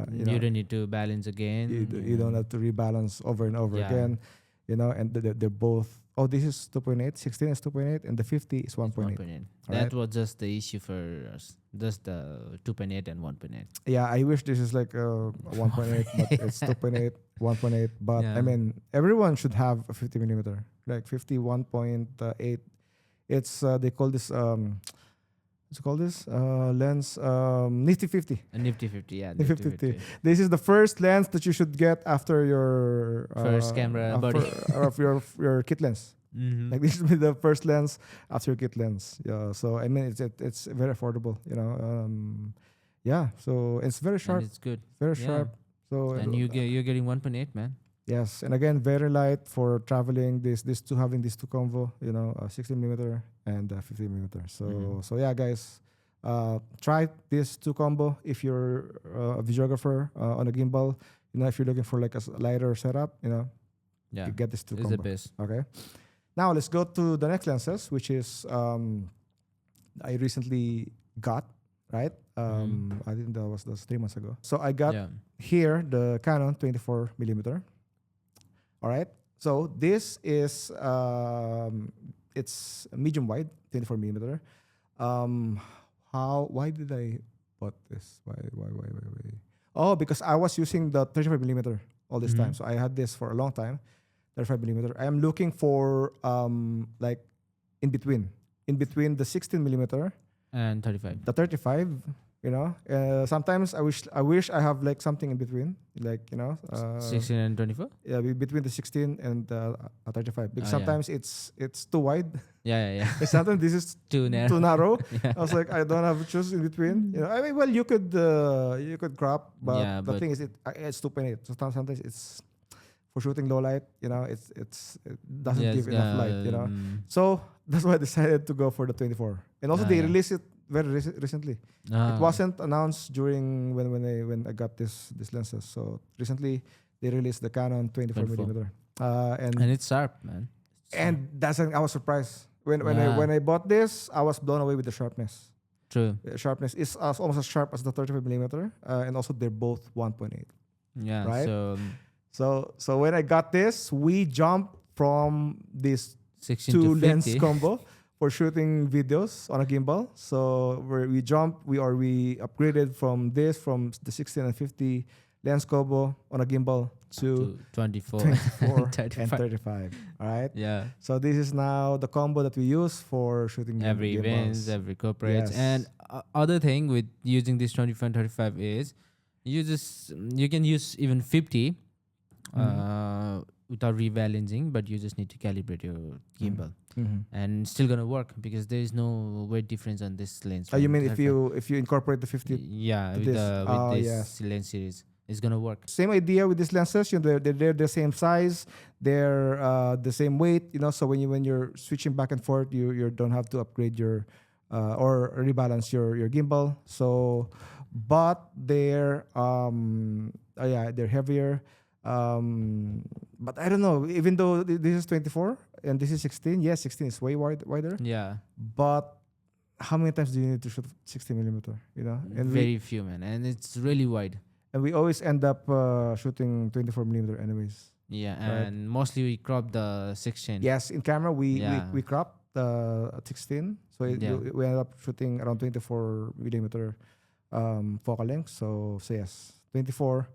you know, don't need to balance again. you don't have to rebalance over and over Yeah. again, you know, and they're both. Oh, this is 2.8, 16 is 2.8, and the 50 is 1.8. 1.8. Right. That was just the issue for us. Just the 2.8 and 1.8. Yeah, I wish this is like 1.8, but it's 2.8, 1.8. But I Yeah. mean, everyone should have a 50 millimeter, like 51.8. It's they call this what's it called this lens Nifty 50. A Nifty 50, yeah. Nifty 50. This is the first lens that you should get after your First camera body. of your kit lens. Mm-hmm. Like this should be the first lens after your kit lens. Yeah. So I mean it's very affordable. You know. Yeah. So it's very sharp. And it's good. Very Yeah. sharp. So And you're getting 1.8, man. yes, and again very light for traveling. Having these two combo. You know, 16 millimeter and 50 millimeter. So Mhm. so yeah, guys. Try this two combo if you're a videographer on a gimbal. You know, if you're looking for like a lighter setup, you know, Yeah. you get this two It's combo. the best. Okay. Now let's go to the next lenses, which is I recently got, right? I think that's 3 months ago. So I got Yeah. here the Canon 24 millimeter. All right. So this is it's medium wide 24 millimeter. Why did I bought this? Why? Oh, because I was using the 35 millimeter all this time. Mhm. So I had this for a long time. 35 millimeter. I am looking for like in between the 16 millimeter, And 35. the 35. You know, sometimes I wish I have like something in between, like you know, 16 and 24? yeah, between the 16 and 35. Because Oh, yeah. sometimes it's too wide. Yeah. And sometimes this is Too narrow. too narrow. Yeah. I was like, I don't have to choose in between. You know, I mean, well, you could crop, but Yeah, the but- thing is, it's 2.8. So sometimes it's for shooting low light. You know, it doesn't Yeah, give it's, enough light. You know, um, so that's why I decided to go for the 24. And also, they yeah. released it very recently. It wasn't announced during when I got this lenses. So recently they released the Canon 24 24. millimeter. And it's sharp, man. I was surprised when Yeah. I bought this. I was blown away with the sharpness. True. The sharpness is almost as sharp as the 35 millimeter, and also they're both 1.8. Yeah. Right? So So when I got this, we jumped from this 16 two to lens 50. combo for shooting videos on a gimbal. So we upgraded from the 16 and 50 lens combo on a gimbal to to 24. 24 and 35. 35. All right. Yeah. So this is now the combo that we use for shooting Every gimbals. events, every corporates. Yes. And other thing with using this 24 and 35 is you can use even 50 without rebalancing, but you just need to calibrate your gimbal. And still gonna work because there is no weight difference on this lens. Oh, you from mean 35. if you incorporate the 50? Yeah, to with this? with this Yes. lens series, it's gonna work. Same idea with these lenses. You know, they're the same size, they're the same weight. You know, so when you're switching back and forth, you don't have to upgrade your or rebalance your gimbal. So, but they're they're heavier. But I don't know. Even though this is 24 and this is 16, yes, 16 is way wider. Yeah, But how many times do you need to shoot 60 millimeter? You know, and very few, man, and it's really wide. we always end up shooting 24 millimeter anyways. Yeah, Right. and mostly we crop the 16. Yes, in camera Yeah. we crop the 16, so Yeah. we end up shooting around 24 millimeter focal length. So yes, 24,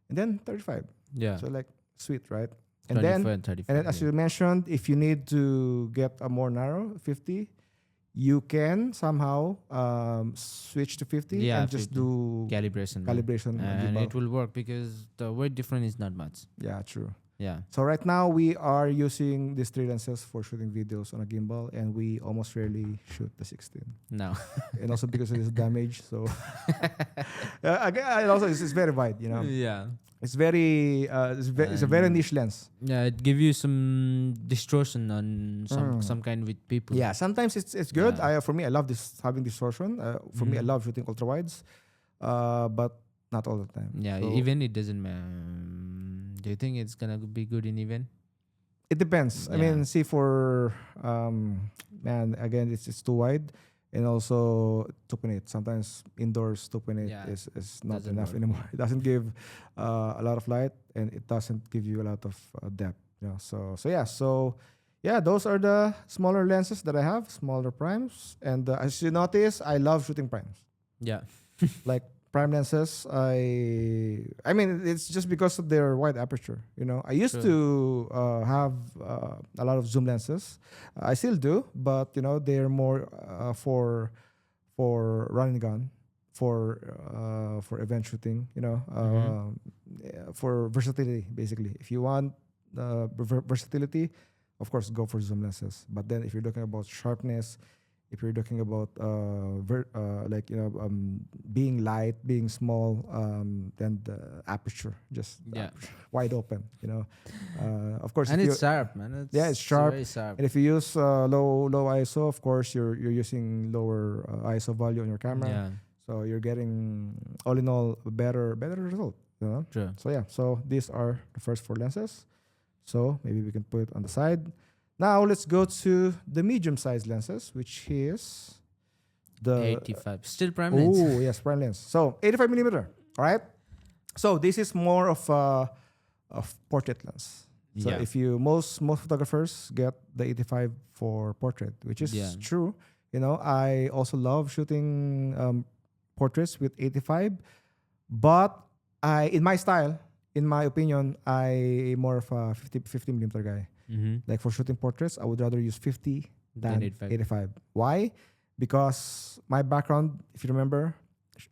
and then 35. Yeah. So like sweet, right? And 24 then and 35. and then as you mentioned, if you need to get a more narrow 50, you can somehow switch to 50 Yeah, and just 50. do calibration. man. calibration on And gimbal. it will work because the weight difference is not much. Yeah, true. Yeah. So right now we are using these 3 lenses for shooting videos on a gimbal, and we almost rarely shoot the 16. No. And also because it is damaged, so again, and also it's very wide. Yeah. It's very it's a very And- niche lens. Yeah, it give you some distortion on some kind with people. Yeah, sometimes it's good. Yeah. For me, I love this having distortion. For me, I Mhm. love shooting ultra wides, but not all the time. Yeah, So even it doesn't do you think it's gonna be good in even? it depends. I Yeah. mean, see for man, again, it's too wide, and also 2.8. Sometimes indoors 2.8 Yeah, is not doesn't enough work. anymore. It doesn't give a lot of light, and it doesn't give you a lot of depth. So yeah, those are the smaller lenses that I have, smaller primes, and as you notice, I love shooting primes. Yeah. Like prime lenses, I mean, it's just because of their wide aperture. I used to have a lot of zoom lenses. I still do, but they're more for running gun, for event shooting. For versatility, basically. If you want versatility, of course, go for zoom lenses. But then, if you're looking about sharpness, if you're talking about being light, being small, then the aperture just Yeah. wide open. Of course, And if it's sharp, man. Yeah, it's sharp. Very sharp. and if you use low ISO, of course, you're using lower ISO value on your camera, Yeah. so you're getting all in all a better result. True. So yeah, so these are the first 4 lenses. So maybe we can put it on the side. Now let's go to the medium-sized lenses, which is the 85. Still prime lens. Oh yes, prime lens. So 85 millimeter. All right. So this is more of a portrait lens. So Yeah. if you most photographers get the 85 for portrait, which is Yeah. true. I also love shooting portraits with 85, but in my style, in my opinion, I more of a 50 millimeter guy. Mm-hmm. Like for shooting portraits, I would rather use 50 than Than 85. 85. Why? Because my background, if you remember,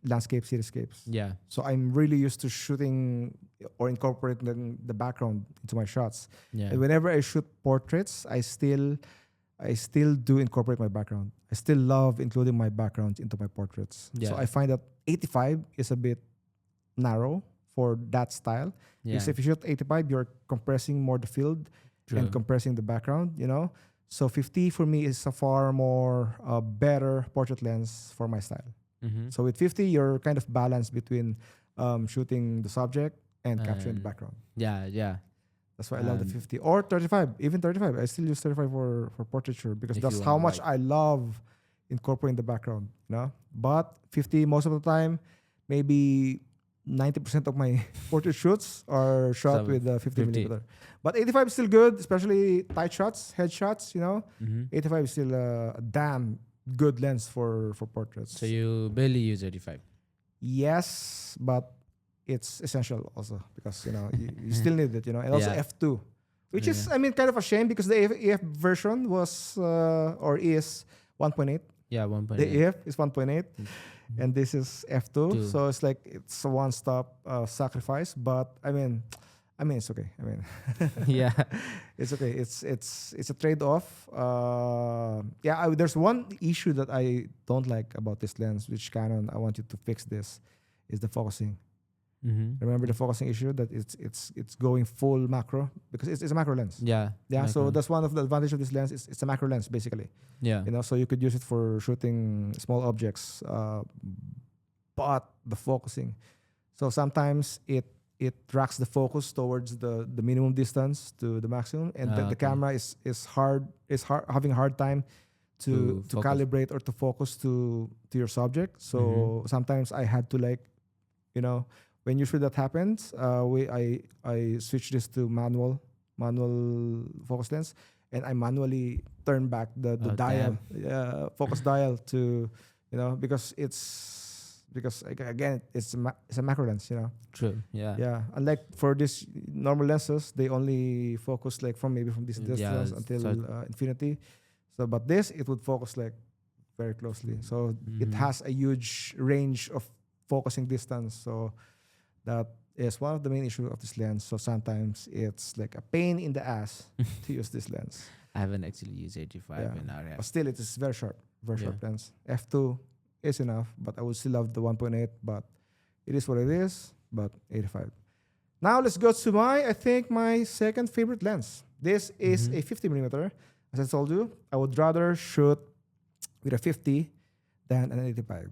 landscape, cityscapes. Yeah. So I'm really used to shooting or incorporating the background into my shots. Yeah. And whenever I shoot portraits, I still do incorporate my background. I still love including my background into my portraits. Yeah. So I find that 85 is a bit narrow for that style. Yeah. Because if you shoot 85, you're compressing more the field True. and compressing the background, So 50 for me is a far more better portrait lens for my style. Mm-hmm. So with 50, you're kind of balanced between shooting the subject and capturing the And- background. Yeah. That's why I love the And- 50 or 35, even 35. I still use 35 for portraiture because If that's you how want, much like- I love incorporating the background, But 50 most of the time, maybe 90% of my portrait shoots are shot So, with 50 50. millimeter. But 85 is still good, especially tight shots, headshots, Mm-hmm. 85 is still a damn good lens for portraits. So you barely use 85. Yes, but it's essential also because you still need it, and also Yeah. f2, which is Yeah. kind of a shame because the EF version was or is 1.8. Yeah, 1.8. The EF is 1.8, and this is f2. Two. So it's like it's a one-stop sacrifice. But I mean, it's okay. Yeah. It's okay. It's a trade-off. There's one issue that I don't like about this lens, which Canon, I want you to fix this, is the focusing. Mm-hmm. Remember the focusing issue that it's going full macro because it's a macro lens. Yeah. Yeah, so macro. that's one of the advantage of this lens. It's a macro lens basically. Yeah. So you could use it for shooting small objects, but the focusing. So sometimes it tracks the focus towards the minimum distance to the maximum, and the Okay. camera is having a hard time to To focus. calibrate or to focus to your subject. So sometimes I had to when usually that happens, I switch this to manual focus lens, and I manually turn back the Oh, dial, focus dial to because because again, it's a macro lens, you know. True. Yeah. Yeah, unlike for this normal lenses, they only focus like from this distance until infinity. So, but this it would focus like very closely. So it has a huge range of focusing distance. So that is one of the main issues of this lens. So sometimes it's like a pain in the ass to use this lens. I haven't actually used 85 Yeah. in RF. But still, it is very sharp lens. F2 is enough, but I would still love the 1.8. But it is what it is. But 85. Now let's go to I think my second favorite lens. This is a 50 millimeter. As I told you, I would rather shoot with a 50 than an 85.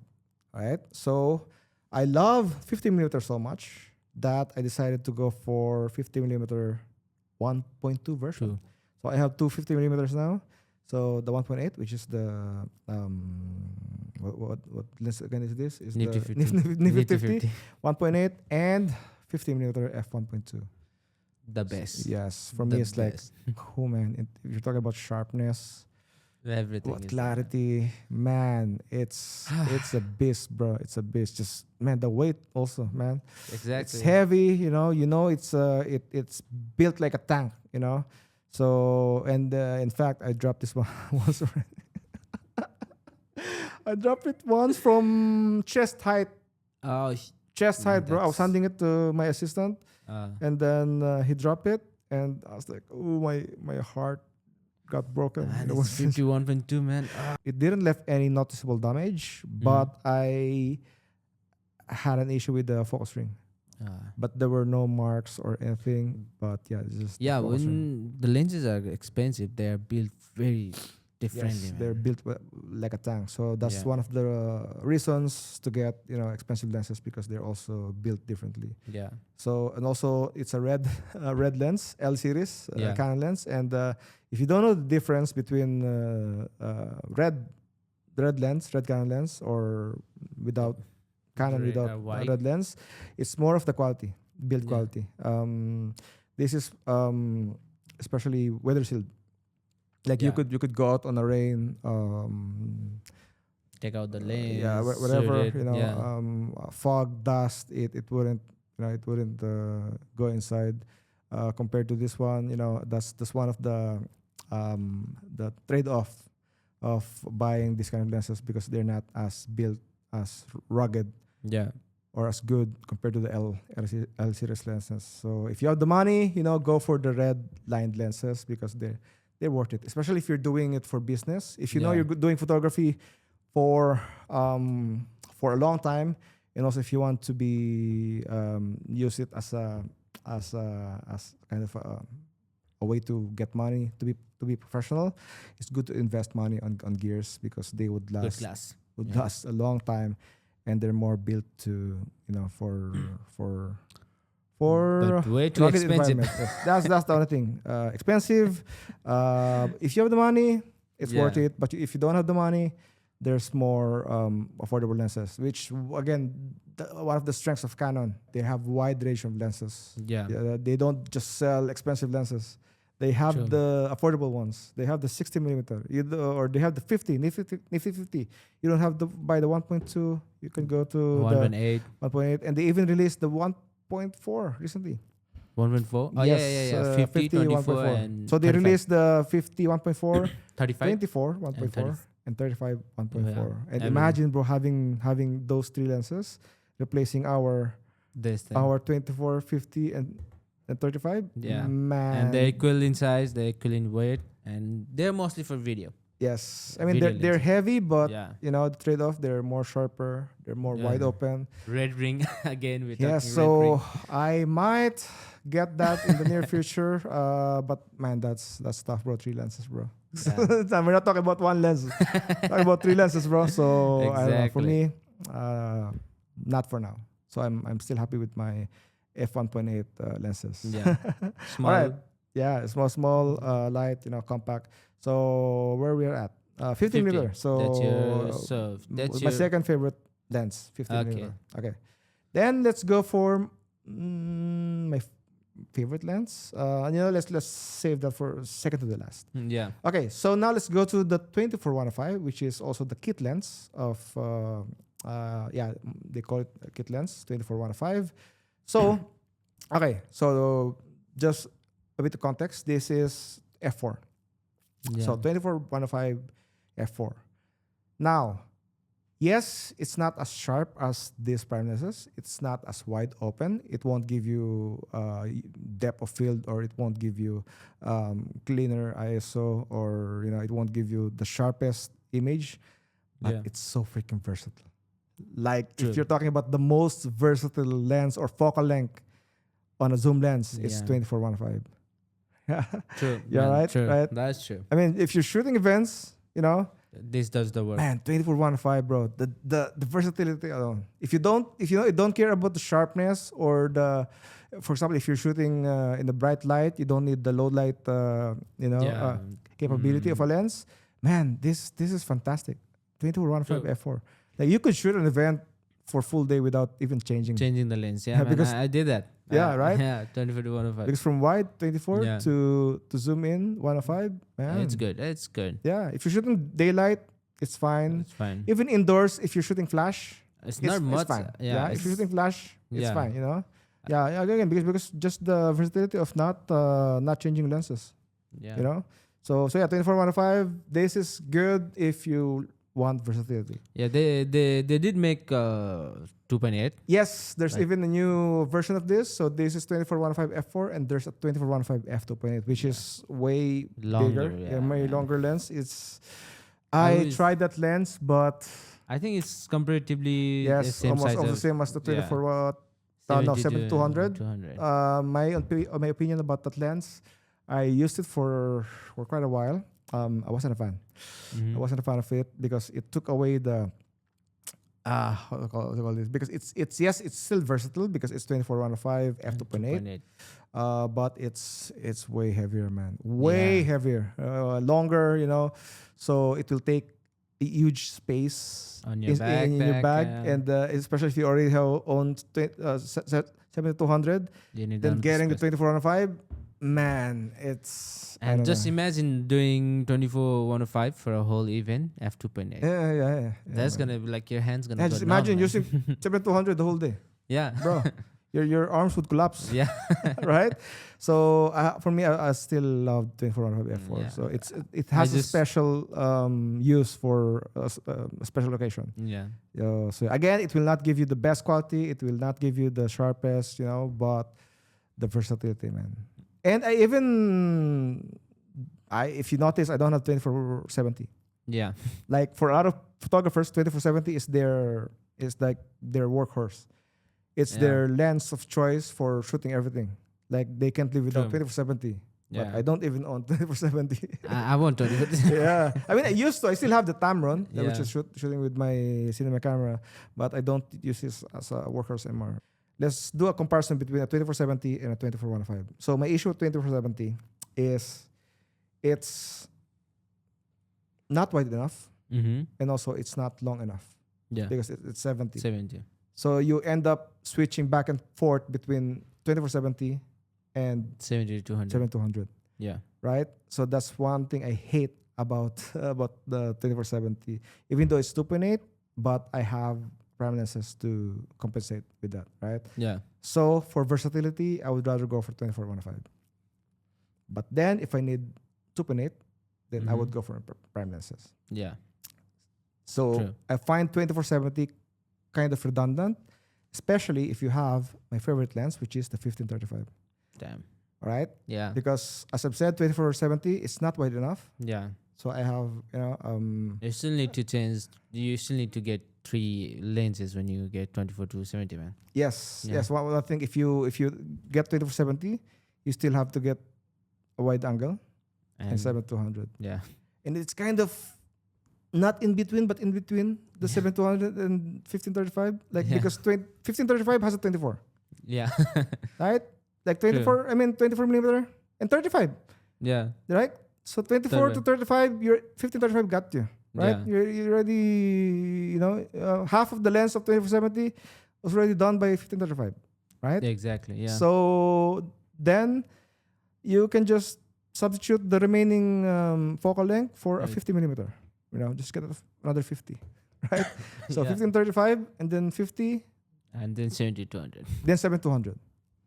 Right? So I love 50 millimeter so much that I decided to go for 50 millimeter 1.2 version. True. So I have two 50 millimeters now. So the 1.8, which is the what lens again is this? Is Nifty the 50. Nifty 50, 1.8 and 50 millimeter f1.2. The best. Yes, for The me it's like, best. oh man, if you're talking about sharpness, Everything. what is clarity, man, it's a beast, bro. It's a beast. Just man, the weight also, man. Exactly. It's heavy, you know. It's built like a tank, you know. So and in fact, I dropped this one once already. I dropped it once from chest height. Oh, Chest height, bro. I was that's- handing it to my assistant, and then he dropped it, and I was like, oh my heart got broken. man, It it's 51.2, man. It didn't left any noticeable damage, but I had an issue with the focus ring. But there were no marks or anything. But yeah, it's just the Yeah, focus ring. when the lenses are expensive, they are built very differently. Yes, man. they're built like a tank. So that's Yeah. one of the reasons to get expensive lenses, because they're also built differently. Yeah. So and also it's a red red lens, L series Yeah. Canon lens. And if you don't know the difference between red Canon lens or without Canon Red, without white. red lens, it's more of the quality, build Yeah. quality. This is especially weather sealed. Like you Yeah. could go out on a rain, Take out the lens. yeah, shoot whatever, it, yeah. fog, dust, it wouldn't, it wouldn't go inside. Compared to this one, that's one of the trade-off of buying these kind of lenses, because they're not as built as rugged Yeah. or as good compared to the L series lenses. So if you have the money, go for the red lined lenses, because they're worth it, especially if you're doing it for business. If you know Yeah. you're doing photography for a long time, and also if you want to be use it as kind of a way to get money, to be professional, it's good to invest money on gears, because they would Good last class. last a long time, and they're more built to for But way too rugged expensive. environment. Yes. That's the only thing. Expensive. If you have the money, it's Yeah. worth it. But if you don't have the money, there's more affordable lenses. Which again, one of the strengths of Canon, they have wide range of lenses. Yeah. They don't just sell expensive lenses. They have True. the affordable ones. They have the 60 millimeter, or they have the 50, Nifty 50. You don't have to buy the 1.2. You can go to the 1.8. 1.8, and they even released the 1.4 recently. 1.4. Oh Yes, yeah. 50, 24, 1.4. and So they 35. released the 50 1.4, 35. 24 1.4, and 35 1.4. Yeah. And I mean- imagine, bro, having those three lenses replacing our This thing. 24, 50, and 35. Yeah. Man. And they're equal in size, they're equal in weight, and they're mostly for video. Yes, I mean Video they're lenses. heavy, but Yeah. the trade-off, they're more sharper, they're more Yeah. wide open. Red ring again. We're Yeah, talking red so ring. I might get that in the near future. But man, that's tough, bro. 3 lenses, bro. Yeah. We're not talking about one lens. Talking about 3 lenses, bro. So I don't know, for Exactly. me, not for now. So I'm still happy with my f1.8 lenses. Yeah. Small. All right. Yeah, small, light, compact. So where we are at? 50 millimeter. So That's my your second favorite lens, 50 Okay. millimeter. Okay. Then let's go for my favorite lens. Let's save that for second to the last. Yeah. Okay, so now let's go to the 24-105, which is also the kit lens of they call it a kit lens, 24-105. So, okay, so just a bit of context. This is f4. Yeah. So 24-105 f4. Now, yes, it's not as sharp as these prime lenses. It's not as wide open. It won't give you depth of field, or it won't give you cleaner ISO, or it won't give you the sharpest image. But Yeah. it's so freaking versatile. Like True. if you're talking about the most versatile lens or focal length on a zoom lens, it's Yeah. 24-105. True. Yeah, man, right, True. right. That's true. I mean, if you're shooting events, This does the work. man, 24-105, bro. The versatility alone. If you don't care about the sharpness or for example, if you're shooting in the bright light, you don't need the low light, Yeah. capability of a lens. Man, this is fantastic. 24-105 True. f4. Like you could shoot an event for full day without even changing. Changing the lens. Yeah, Yeah, man, because- I did that. Yeah, right? Yeah, 24 to 105. Because from wide 24 Yeah. to zoom in 105, man. It's good. It's good. Yeah, if you're shooting daylight, it's fine. It's fine. Even indoors, if you're shooting flash, It's not much. It's fine. Yeah. If you're shooting flash, it's yeah. fine. Yeah, again, because just the versatility of not changing lenses. Yeah. So yeah, 24-105. This is good if you want versatility. Yeah. They did make 2.8. Yes, there's Right. even a new version of this. So this is 24-105 f4, and there's a 24-105 f2.8, which is way Longer, bigger. yeah, way man. longer lens. It's I I always- tried that lens, but I think it's comparatively the yes, same almost size of the of same as the 24 watt. 70 to 200. 200. My opinion about that lens, I used it for quite a while. I wasn't a fan. Mhm. I wasn't a fan of it because it took away the what do you call this? Because it's still versatile because it's 24-105 f2.8. 2.8. But it's way heavier, man. Way Yeah. heavier, longer. So it will take a huge space On your in your backpack, bag, yeah. and especially if you already have owned 7200, You need then them getting the space. 24-105, man, it's I And don't just know. imagine doing 24-105 for a whole event, f2.8. Yeah. That's man. gonna be like your hands gonna Yeah, go just numb, imagine man. using 7200 the whole day, Yeah. bro. your arms would collapse. Yeah. Right? So for me, I still love 24-105 f4. Yeah. So it has a just- special use for a special occasion. Yeah. So again, it will not give you the best quality. It will not give you the sharpest, but the versatility, man. And if you notice, I don't have 24-70. Yeah. Like for a lot of photographers, 24-70 is like their workhorse. It's Yeah. their lens of choice for shooting everything. Like they can't live without True. 24-70. But Yeah. I don't even own 24-70. I want to. Yeah. I mean, I used to. I still have the Tamron, which Yeah. is shooting with my cinema camera, but I don't use this as a workhorse anymore. Let's do a comparison between a 24-70 and a 24-105. So my issue with 24-70 is it's not wide enough, Mm-hmm. and also it's not long enough Yeah. because it's 70. 70. So you end up switching back and forth between 24-70 and 70 to 200. 7200, Yeah. right? So that's one thing I hate about the 24-70. Even though it's 2.8, but I have prime lenses to compensate with that, right? Yeah. So for versatility, I would rather go for 24-105. But then if I need 2.8, then I would Mhm. go for prime lenses. Yeah. So True. I find 24-70 kind of redundant, especially if you have my favorite lens, which is the 15-35. Damn. All right? Yeah. Because as I've said, 24-70 is not wide enough. Yeah. So I have, You still need to change. You still need to get 3 lenses when you get 24 to 70, man. yes. Yeah. One thing, if you get 24-70, you still have to get a wide angle and 7-200. Yeah. And it's kind of not in between, but in between the 7-200 and 15-35. Like Yeah. because 15-35 has a 24, Yeah. right? Like 24, 24 millimeter and 35, yeah. right? So 24 to 35, your 15-35 got you, right? Yeah. You're already, half of the lens of 24-70 was already done by 15-35, right? Exactly. Yeah. So then you can just substitute the remaining focal length for a Right. 50 millimeter. Just get another 50, right? So Yeah. 15-35 and then 50, And then 70-200. then 7-200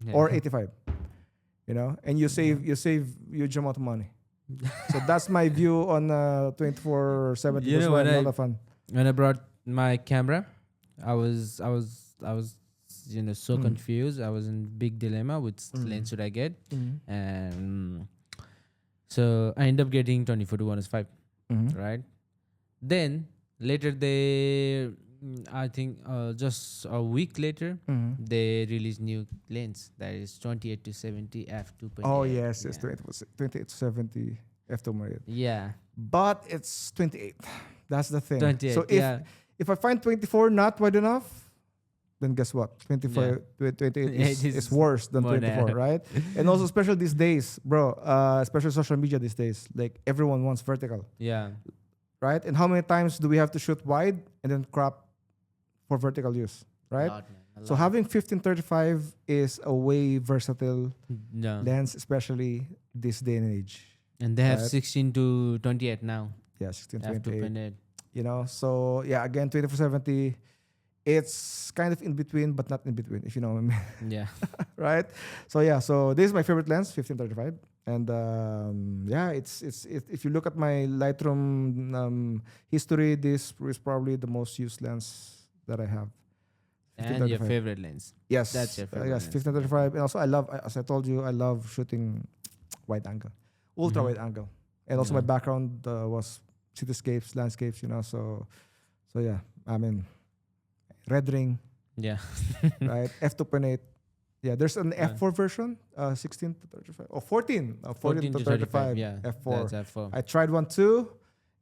Yeah. or 85. You know, and you save huge amount of money. So that's my view on 24-70. You That's know, why when I'm I- not a fan. When I brought my camera, I was so Mm. confused. I was in big dilemma. Which Mm. lens should I get? Mhm. And so I ended up getting 24-1.5, Mhm. right? Then later I think just a week later, Mhm. they released new lens that is 28-70 f2.8. Oh yes, it's yeah. 28-70 f2.8. Yeah, But it's 28. That's the thing. 28. So yeah, if I find 24 not wide enough, then guess what? 28 It is worse than more 24, than- right? And also, especially these days, bro, especially social media these days, like everyone wants vertical, yeah, right? And how many times do we have to shoot wide and then crop for vertical use, right? Lot, man, a So lot. having 15-35 is a way versatile No. lens, especially this day and age. And they have Right. 16-28 now. Yeah, 16-28. f2.8. You know, so yeah, again, 24-70, it's kind of in between, but not in between, if you know what I mean. Yeah. Right? So yeah, so this is my favorite lens, 15-35, and yeah, it's if you look at my Lightroom history, this is probably the most used lens that I have. And your 15-35. favorite lens. Yes, That's your favorite yes, lens. 15-35, and also I love, as I told you, I love shooting wide angle, ultra wide angle, and also my Yeah. background was cityscapes, landscapes, you know. So yeah, I mean, red ring, Yeah. right? F2.8. Yeah, there's an Yeah. F4 version, 16-35, or 14 to 35, Yeah. F4. That's F4. I tried one too,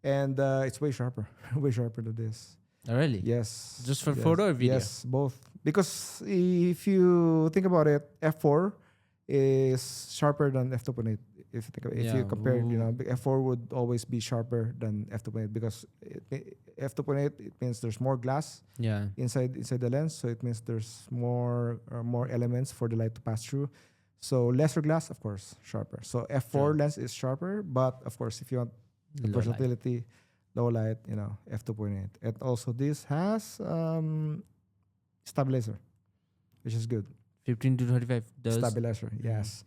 and it's way sharper, way sharper than this. Oh, really? Yes. Just for yes, photo or video? Yes, both. Because if you think about it, F4 is sharper than F2.8. If you think if you Yeah, compare, you know, F4 would always be sharper than F2.8 because F2.8 it means there's more glass Yeah. inside the lens, so it means there's more elements for the light to pass through. So lesser glass, of course, sharper. So F4 Sure. lens is sharper, but of course, if you want the Low light. versatility, low light, you know, F2.8. And also this has stabilizer, which is good. 15-25 does. Stabilizer, yes.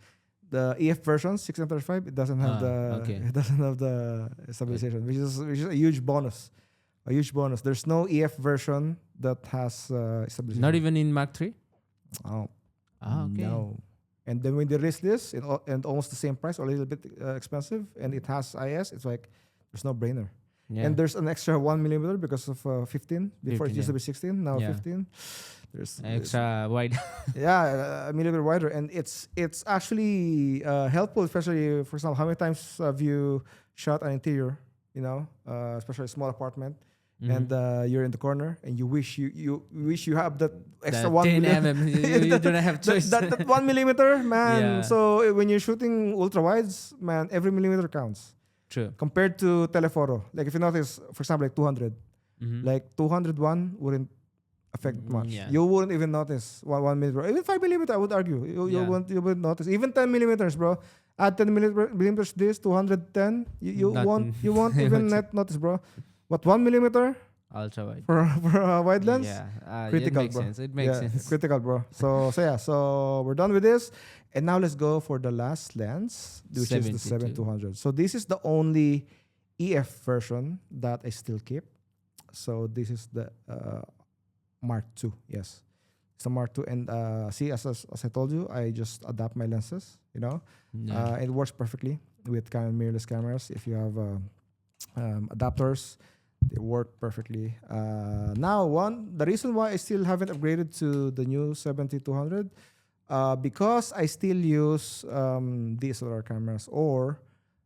The EF version 16-35, it doesn't have okay. it doesn't have the stabilization, which is a huge bonus. A huge bonus. There's no EF version that has stabilization. Not even in Mark 3? Oh, Okay. no. And then when they release this, and almost the same price or a little bit expensive, and it has IS, it's like there's no brainer. Yeah. And there's an extra 1 millimeter because of 15. Before 15, it used to yeah. be 16, now Yeah. 15. There's Extra wide. yeah, a millimeter wider, and it's actually helpful, especially for example, how many times have you shot an interior, you know, especially a small apartment, and you're in the corner, and you wish you have that extra That 1 10 millimeter. mm. You don't have choice. that 1 millimeter, man. Yeah. So when you're shooting ultra wides, man, every millimeter counts True. compared to telephoto. Like if you notice, for example, like 200, Mhm. like 201 wouldn't affect much. Yeah. You wouldn't even notice 1 millimeter, even 5 millimeter. I would argue you Yeah. wouldn't notice. Even 10 millimeters, bro. Add 10 millimeters this 210. You Nothing. won't even net notice, bro. But 1 millimeter Ultra wide. for a wide lens. Yeah. Critical, it makes bro. sense. It makes Yeah, sense. critical, bro. So yeah, so we're done with this, and now let's go for the last lens, which is the 72. 7200. So this is the only EF version that I still keep. So this is the Mark II. Yes, it's a Mark II, and see, as I told you, I just adapt my lenses. You know, Yeah. it works perfectly with Canon mirrorless cameras. If you have adapters, they work perfectly. Now, the reason why I still haven't upgraded to the new 7200, because I still use DSLR cameras or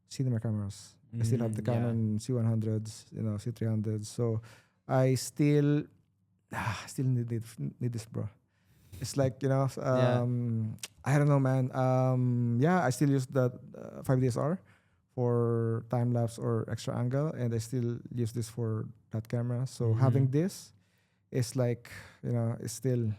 cinema cameras. I still have the Yeah. Canon C100s, you know, C300s. So I still need this, bro. It's like, you know, I don't know, man. Yeah, I still use the 5DSR for time lapse or extra angle, and I still use this for that camera. So having this is like, you know, it's still,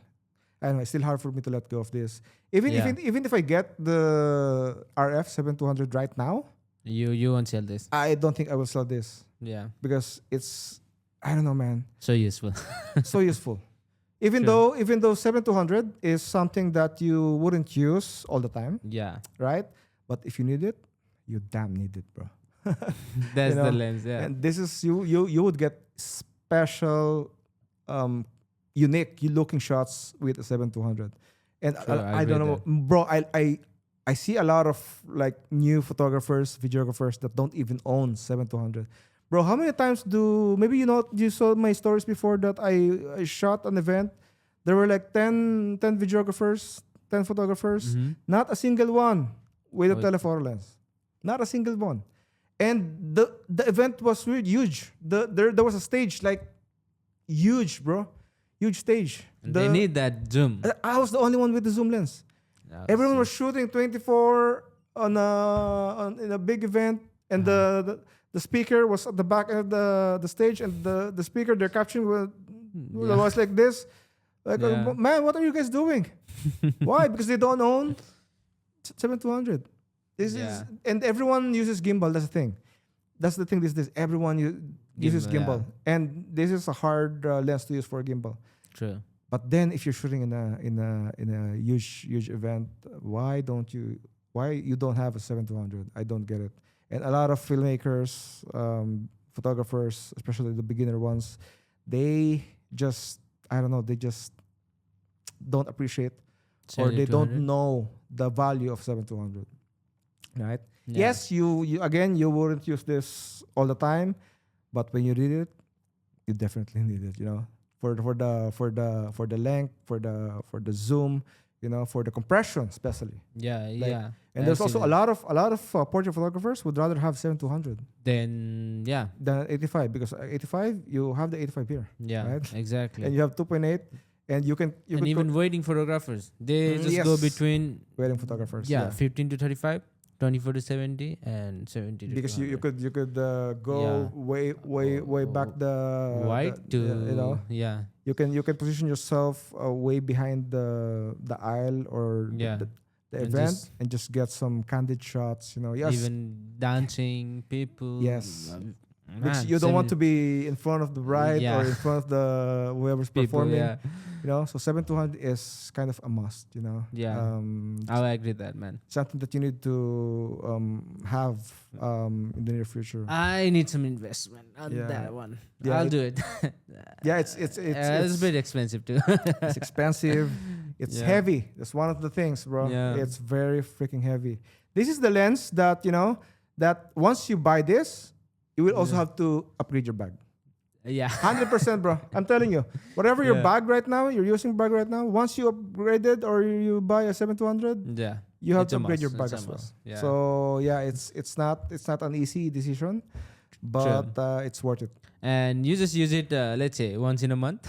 I don't know, it's still hard for me to let go of this. Even if I get the RF 7200 right now, You won't sell this. I don't think I will sell this Yeah. because it's I don't know, man. So useful. So useful. Even True. though 7200 is something that you wouldn't use all the time, Yeah. right? But if you need it, you damn need it, bro. That's know, the lens. Yeah. And this is you would get special, unique looking shots with a 7200. And True, I I don't agree know, bro. I see a lot of like new photographers, videographers that don't even own 7200. Bro, how many times maybe you saw my stories before that I shot an event. There were like 10 videographers, 10 photographers, Mhm. not a single one with a With- telephoto lens. Not a single one. And the event was really huge. There was a stage like huge, bro. Huge stage. And they need that zoom. I was the only one with the zoom lens. Yeah, Everyone was see. shooting 24 in a big event, and the speaker was at the back of the stage, and the speaker they're capturing was like this, like Yeah. man, what are you guys doing? Why? Because they don't own 7200. This Yeah. is and everyone uses gimbal. That's the thing. That's the thing. This everyone uses Gimbal, gimbal, and this is a hard lens to use for a gimbal. True. But then, if you're shooting in a huge event, why you don't have a 7200? I don't get it. And a lot of filmmakers, photographers, especially the beginner ones, they just I don't know, they just don't appreciate or they don't 7200? know the value of 7200. Right? Yeah. Yes, you again you wouldn't use this all the time, but when you need it, you definitely need it. For the length, for the zoom, for the compression, especially. Yeah. Like- Yeah. And there's I've also seen a lot of portrait photographers would rather have 7200 Then yeah. than 85 because 85 you have the 85 here, Yeah. Right? Exactly. and you have 2.8, and you And could even wedding photographers, they just go Yes. between wedding photographers, 15 to 35, 24 to 70, and 70 to because you 200. could go way back White the- to yeah, you can position yourself way behind the aisle or Yeah. the And event just- and just get some candid shots. Yes, even dancing people. Yes. because Man, you don't want to 70 be in front of the bride Yeah. or in front of the whoever's people. performing. Yeah. So 7200 is kind of a must. Yeah. um, I agree with that, man. something that you need to have in the near future. I need some investment on Yeah. that one. Yeah, I'll do it. Yeah, it's it's it's a bit expensive too. it's expensive. It's Yeah. heavy. That's one of the things, bro. Yeah. It's very freaking heavy. This is the lens that that once you buy this, you will also Yeah. have to upgrade your bag. Yeah. 100%, bro. I'm telling you. Whatever your Yeah. bag right now, you're using bag right now, once you upgrade it or you buy a 7200, Yeah. you have It's to a upgrade your must. bag It's a as well. must. Yeah. So yeah, it's not an easy decision, but it's worth it. And you just use it, let's say, once in a month.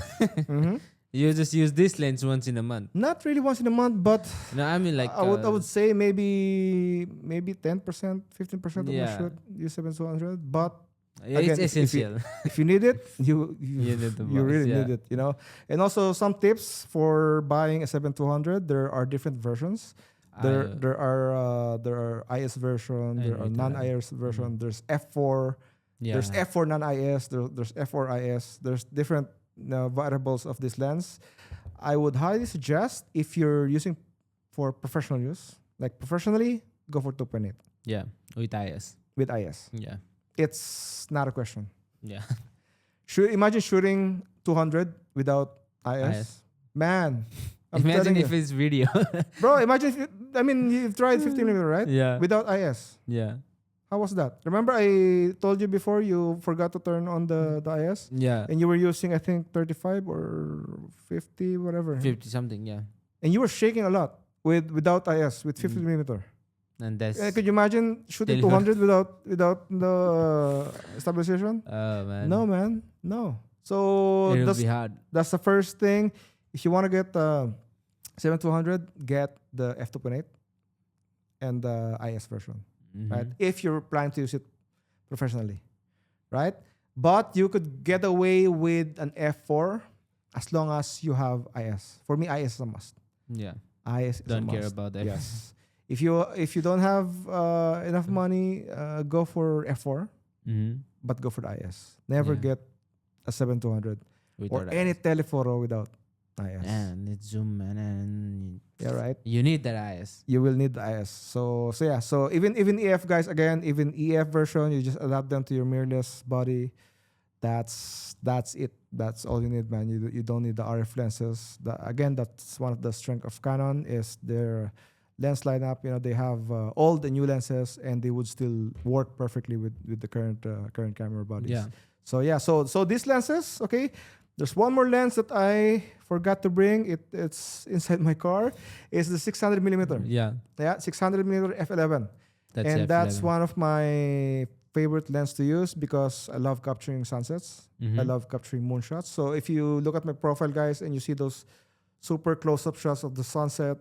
Mhm. You just use this lens once in a month. Not really once in a month, but No, I mean like I would say maybe 10%, 15% of my Yeah. shoot use 7200. But it's again, if you- essential. if you need it, you You need the you most, really yeah. need it. And also some tips for buying a 7200. There are different versions. There are IS version. There are need that. non-IS version. There's F4. Yeah. There's F4 non-IS. There's F4 IS. There's different variables of this lens. I would highly suggest if you're using for professional use, like professionally, go for 2.8 Yeah. With IS. with IS. Yeah. It's not a question. Yeah. Imagine shooting 200 without IS. IS. Man, I'm Imagine telling if you. it's video. Bro, imagine if you've tried 15mm, right? Yeah. Without IS. Yeah. How was that? Remember I told you before you forgot to turn on the IS? Yeah. And you were using, I think, 35 or 50, whatever. 50 something. Yeah. And you were shaking a lot without IS, with 50mm. And that's. Could you imagine shooting Still- 200 without the stabilization? Oh man. No, man. No. So It'll be hard. that's the first thing. If you want to get 7200, get the f2.8 and the IS version, right? Mhm. If you're planning to use it professionally, right? But you could get away with an f4 as long as you have IS. For me, IS is a must. Yeah. IS is Don't a care must. about that. Yes. If you don't have enough money, go for f4, Mm-hmm. but go for the IS. Never Yeah. get a 7-200 or Without any IS. telephoto without IS. And it's zoom, man, and Yeah, right. you need that IS. You will need the IS. So yeah. So even EF guys, again, even EF version, you just adapt them to your mirrorless body. That's it. That's all you need, man. You don't need the RF lenses. Again, that's one of the strength of Canon is their lens lineup. You know, they have old and new lenses, and they would still work perfectly with the current camera bodies. Yeah. So yeah. So these lenses, okay. There's one more lens that I forgot to bring. It's inside my car. It's the 600 millimeter. Yeah. Yeah, 600 millimeter f11. That's And that's F11. one of my favorite lens to use because I love capturing sunsets. Mhm. I love capturing moonshots. So if you look at my profile, guys, and you see those super close-up shots of the sunset,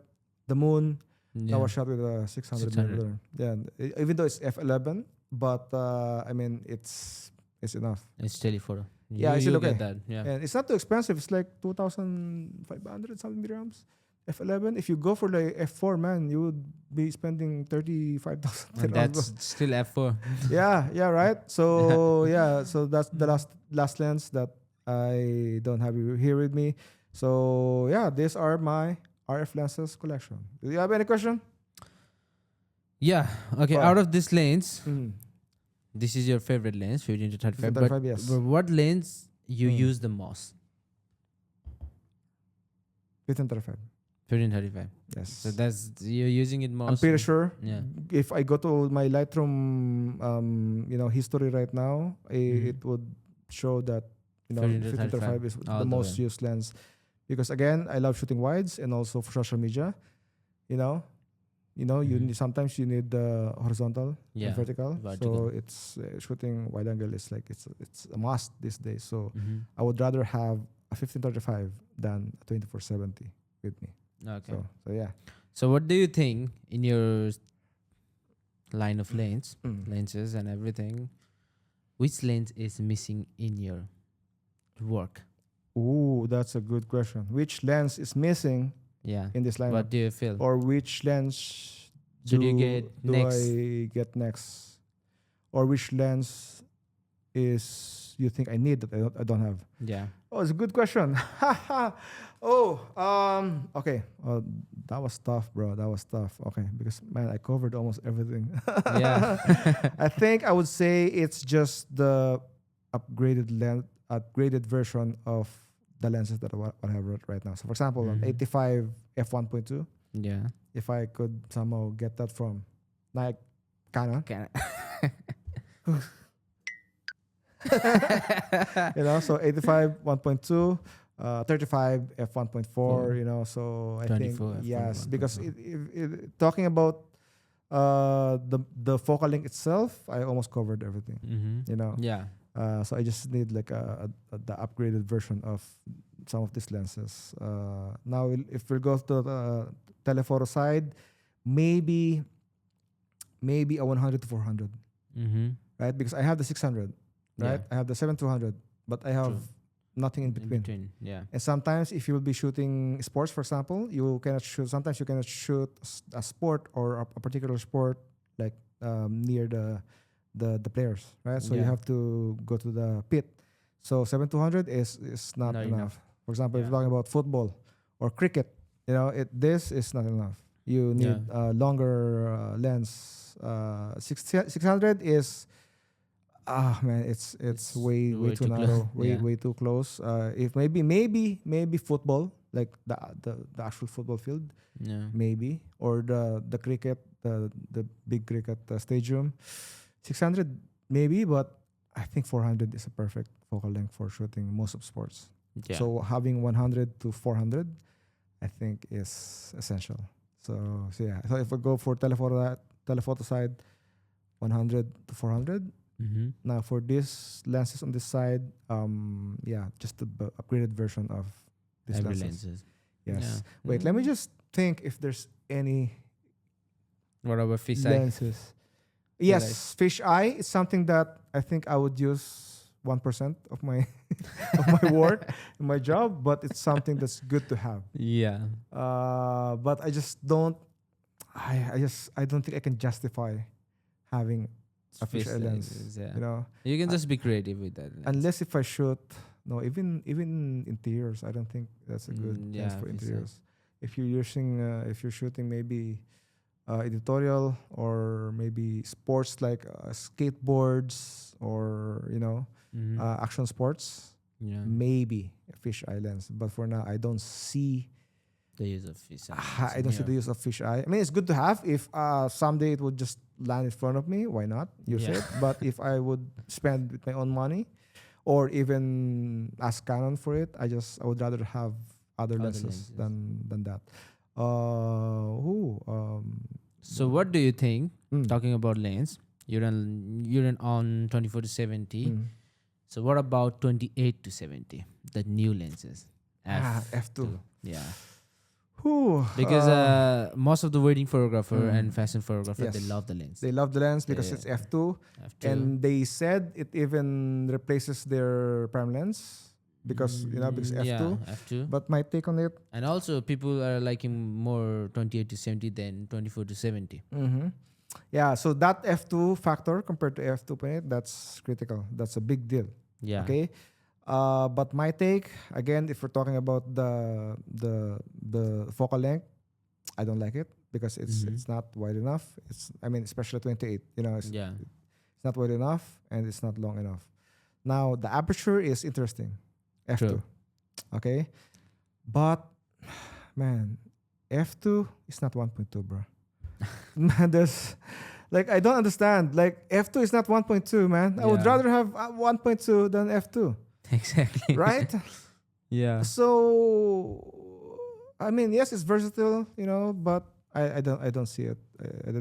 the moon, that was shot with a 600 600. millimeter. Yeah, and even though it's f11, but I mean it's enough. It's telephoto. Yeah, it's you still get okay. that. Yeah. And it's not too expensive. It's like 2,500 something dirhams. F11. If you go for like F4, man, you would be spending 35,000 And dirhams. that's still F4. Yeah, right. So yeah, so that's the last lens that I don't have here with me. So yeah, these are my RF lenses collection. Do you have any question? Yeah. Okay. Wow. Out of these lanes, Mm. this is your favorite lens, 15 to 35. 35, yes. But what lens you Mm. use the most? 1535. 15 35. Yes. So that's you're using it most. I'm pretty sure. Yeah. If I go to my Lightroom, history right now, Mhm. it would show that 15 to 1535 is all the the most way. used lens, because again, I love shooting wides and also for social media. You know, you Mhm. need, sometimes you need the horizontal, Yeah. and vertical. Vertical. So it's shooting wide angle is like it's a must these days. So Mhm. I would rather have a 1535 than a 2470 with me. Okay. So yeah. So what do you think in your line of lanes, Mm. lenses and everything? Which lens is missing in your work? Ooh, that's a good question. Which lens is missing Yeah. in this lineup? What do you feel? Or which lens Should you get do next? I get next? Or which lens is you think I need that I don't have? Yeah. Oh, it's a good question. Okay. That was tough, bro. That was tough. Okay, because man, I covered almost everything. Yeah. I think I would say it's just the upgraded version of the lenses that I have right now. So, for example, an Mhm. 85 f1.2. Yeah. If I could somehow get that from Nike, Canon, Can so 85 1.2, 35 f1.4, so I think 24 yes, because f1.4. talking about the focal length itself, I almost covered everything. Mm-hmm. Yeah. So I just need like the upgraded version of some of these lenses. Now, if we go to the telephoto side, maybe a 100 to 400, Mm-hmm. right? Because I have the 600, right? Yeah. I have the 7-200, but I have True. nothing in between. Yeah. And sometimes, if you will be shooting sports, for example, you cannot shoot. Sometimes you cannot shoot a sport or a particular sport like near the players, right? So you Yeah. have to go to the pit. So 7-200 is not Not enough. enough. For example, if Yeah. you're talking about football or cricket, this is not enough. You need Yeah. a longer lens. 600 is man, it's way too narrow, close. Yeah. way too close. If maybe football, like the actual football field, Yeah. maybe, or the cricket, the big cricket stadium, 600 maybe, but I think 400 is a perfect focal length for shooting most of sports. Yeah. So having 100 to 400, I think is essential. So yeah. So if we go for telephoto side, 100 to 400. Mm-hmm. Now for these lenses on this side, just the upgraded version of these Every lenses. lenses. Yes. Yeah. Wait, let me just think if there's any What about fish eye? lenses. Yes, fish eye is something that I think I would use 1% of my of my work in my job, but it's something that's good to have. Yeah. But I just don't. I don't think I can justify having a fish eye lens. Yeah. You know, You can Uh, just be creative with that. lens. unless if I shoot No, even interiors, I don't think that's a good lens for obviously. interiors. If you're using, if you're shooting maybe editorial or maybe sports like skateboards or action sports, Yeah. maybe a fisheye lens. But for now, I don't see. The use of fish. I don't see the use of fisheye. I mean, it's good to have. If someday it would just land in front of me, why not use Yeah. it? But if I would spend with my own money, or even ask Canon for it, I would rather have other lenses lenses. than that. Who? So what do you think? Mm. Talking about lens, you're on 24 to 70. Mm. So what about 28 to 70? The new lenses. F2. Yeah. Who? Because most of the wedding photographer and Mm. fashion photographer, they Yes. love the lens. They love the lens because Yeah. it's F2, F2. and they said it even replaces their prime lens because because F2. Yeah, F2. But my take on it, And also people are liking more 28 to 70 than 24 to 70. yeah. So that F2 factor compared to F2.8, that's critical. That's a big deal. Yeah. Okay. But my take again, if we're talking about the focal length, I don't like it because it's not wide enough. Especially 28. It's Yeah. not wide enough and it's not long enough. Now the aperture is interesting, F2. True. Okay, but man, F2 is not 1.2, bro. Man, I don't understand. Like F2 is not 1.2, man. I would Yeah. rather have 1.2 than F2. Exactly. Right? Yeah. So, yes, it's versatile, but I don't see it.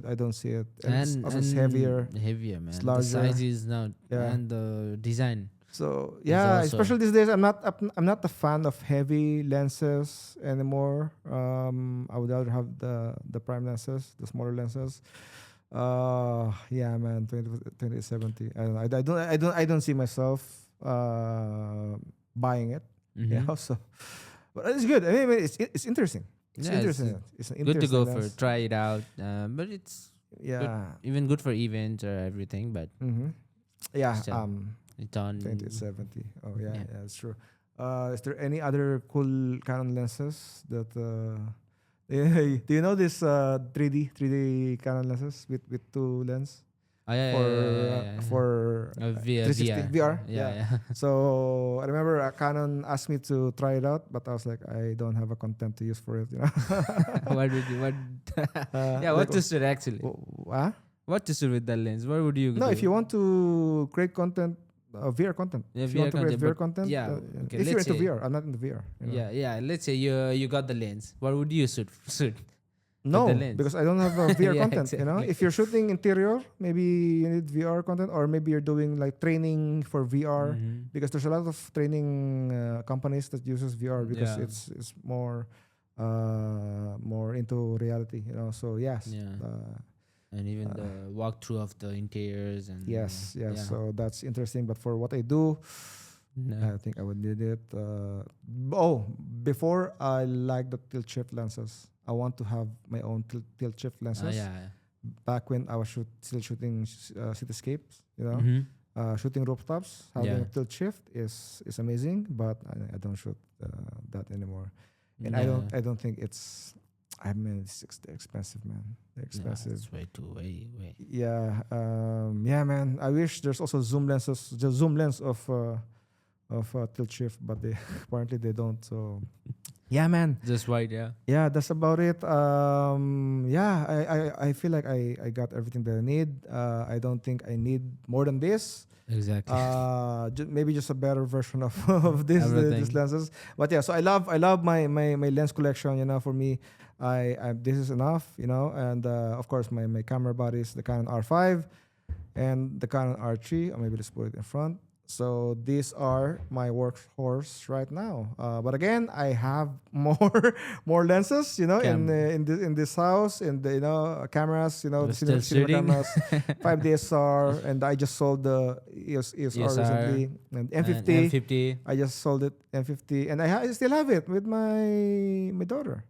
I don't see it. And it's heavier. Heavier, man. It's The larger. size is now Yeah. and the design. So also- especially these days, I'm not a fan of heavy lenses anymore. I would rather have the prime lenses, the smaller lenses. Yeah, man, 2070. I don't see myself buying it. Mhm. So, but it's good. I mean, it's interesting. It's Yeah, interesting. It's an Good to interesting go for lens. try it out. But it's Yeah. even good for events or everything. But Yeah. Still. it's on 2070. Oh yeah, Yeah. yeah, that's true. Is there any other cool Canon lenses that? Do you know this 3D Canon lenses with two lens Oh, yeah, for for VR. 360 VR? Yeah. So I remember Canon asked me to try it out, but I was like, I don't have a content to use for it. What would you? What? Yeah. What to shoot actually? What to shoot with that lens? What would you? No, do? if you want to create content, VR content. Yeah, if you want to create VR but content, yeah, okay, if you're let's into say- VR, I'm not into VR. Yeah. Let's say you got the lens. What would you shoot? No, the lens. because I don't have VR Yeah, content. exactly. If you're shooting interior, maybe you need VR content, or maybe you're doing like training for VR. Mhm. Because there's a lot of training companies that uses VR because Yeah. it's more into reality. So yes. Yeah. And even the walkthrough of the interiors and Yes. yeah. So that's interesting. But for what I do, No. I think I would need it. Before I like the tilt shift lenses. I want to have my own tilt shift lenses. Yeah. Back when I was still shooting cityscapes, Mhm. shooting rooftops, having Yeah. a tilt shift is amazing. But I don't shoot that anymore, and Yeah. I don't think it's. I mean, it's expensive, man. They're expensive. It's way too way. Yeah, man. I wish there's also zoom lenses, the zoom lens of tilt shift, but they apparently they don't. So, yeah, man. Just wide, yeah. Yeah, that's about it. I feel like I got everything that I need. I don't think I need more than this. Exactly. Maybe just a better version of these Everything. lenses. But yeah, so I love my lens collection. For me, I this is enough. And of course my camera bodies, the Canon R5 and the Canon R3. Or maybe let's put it in front. So these are my workhorse right now. But again, I have more lenses, in this house, and cameras, We're the still cinema shooting. cameras, 5 DSR, and I just sold the EOS-R recently, and M50. And M50. I just sold it M50, and I still have it with my daughter.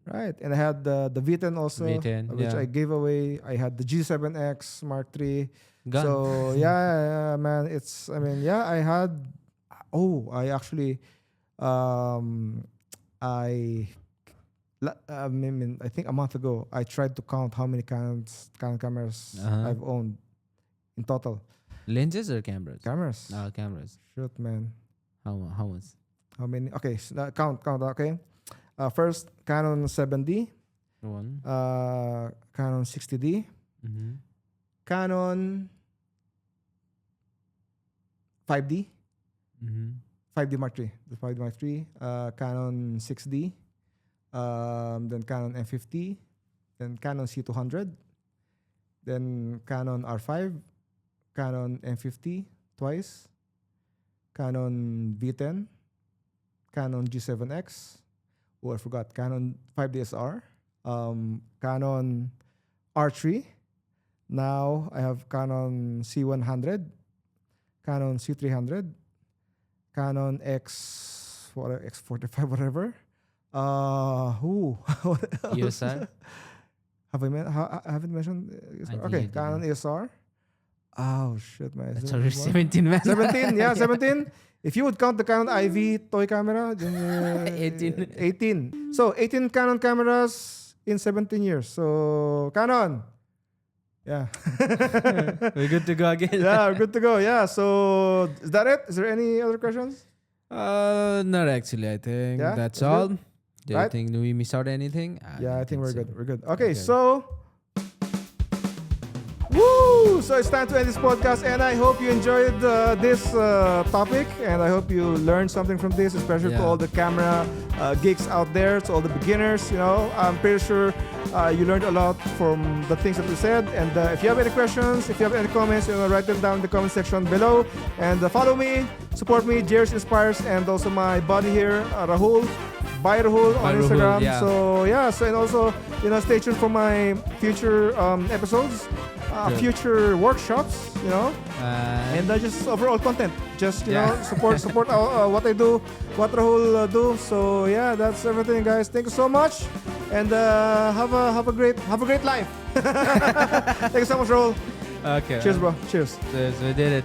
Right, and I had the V10 also, V10, which yeah. I gave away. I had the G7X Mark III. Gun. So yeah, man, I had I actually, um, I, I think a month ago, I tried to count how many Canon cameras Uh-huh. I've owned in total. Lenses or cameras? Cameras. Cameras. Shoot, man. How much? How many? Okay, so count. Okay. First, Canon 7D. One. Canon 60D. Mm-hmm. Canon 5D. Mm-hmm. 5D Mark III. The 5D Mark III. Canon 6D. Then Canon M50. Then Canon C200. Then Canon R5. Canon M50 twice. Canon V10. Canon G7X. Oh, I forgot. Canon 5DSR. Canon R3. Now I have Canon C100. Canon C300. Canon X45, whatever. ESR? I haven't mentioned ESR. I think Okay, you did, Canon ESR. Oh shit, man. That's Is there already more? 17, man. 17, yeah, 17. If you would count the Canon IV toy camera, then 18. 18. So 18 Canon cameras in 17 years. So Canon. Yeah. We're good to go again. Yeah, good to go. Yeah. So is that it? Is there any other questions? Not actually. I think Yeah, that's that's all. good. Do you Right? think we missed out anything? Yeah, I don't think we're so. good. We're good. Okay, Okay. so woo! So it's time to end this podcast, and I hope you enjoyed this topic, and I hope you learned something from this, especially to Yeah. all the camera geeks out there, to all the beginners. You know, I'm pretty sure you learned a lot from the things that we said. And if you have any questions, if you have any comments, write them down in the comment section below. And follow me, support me, Jruzz Inspires, and also my buddy here, Rahul. By Rahul on By Rahul, Instagram. yeah. So yeah, so and also stay tuned for my future episodes, Sure. future workshops, and just overall content. Just Yeah. support what I do, what Rahul do. So yeah, that's everything, guys. Thank you so much, and have a great life. Thank you so much, Rahul. Okay. Cheers, bro. Cheers. So we did it.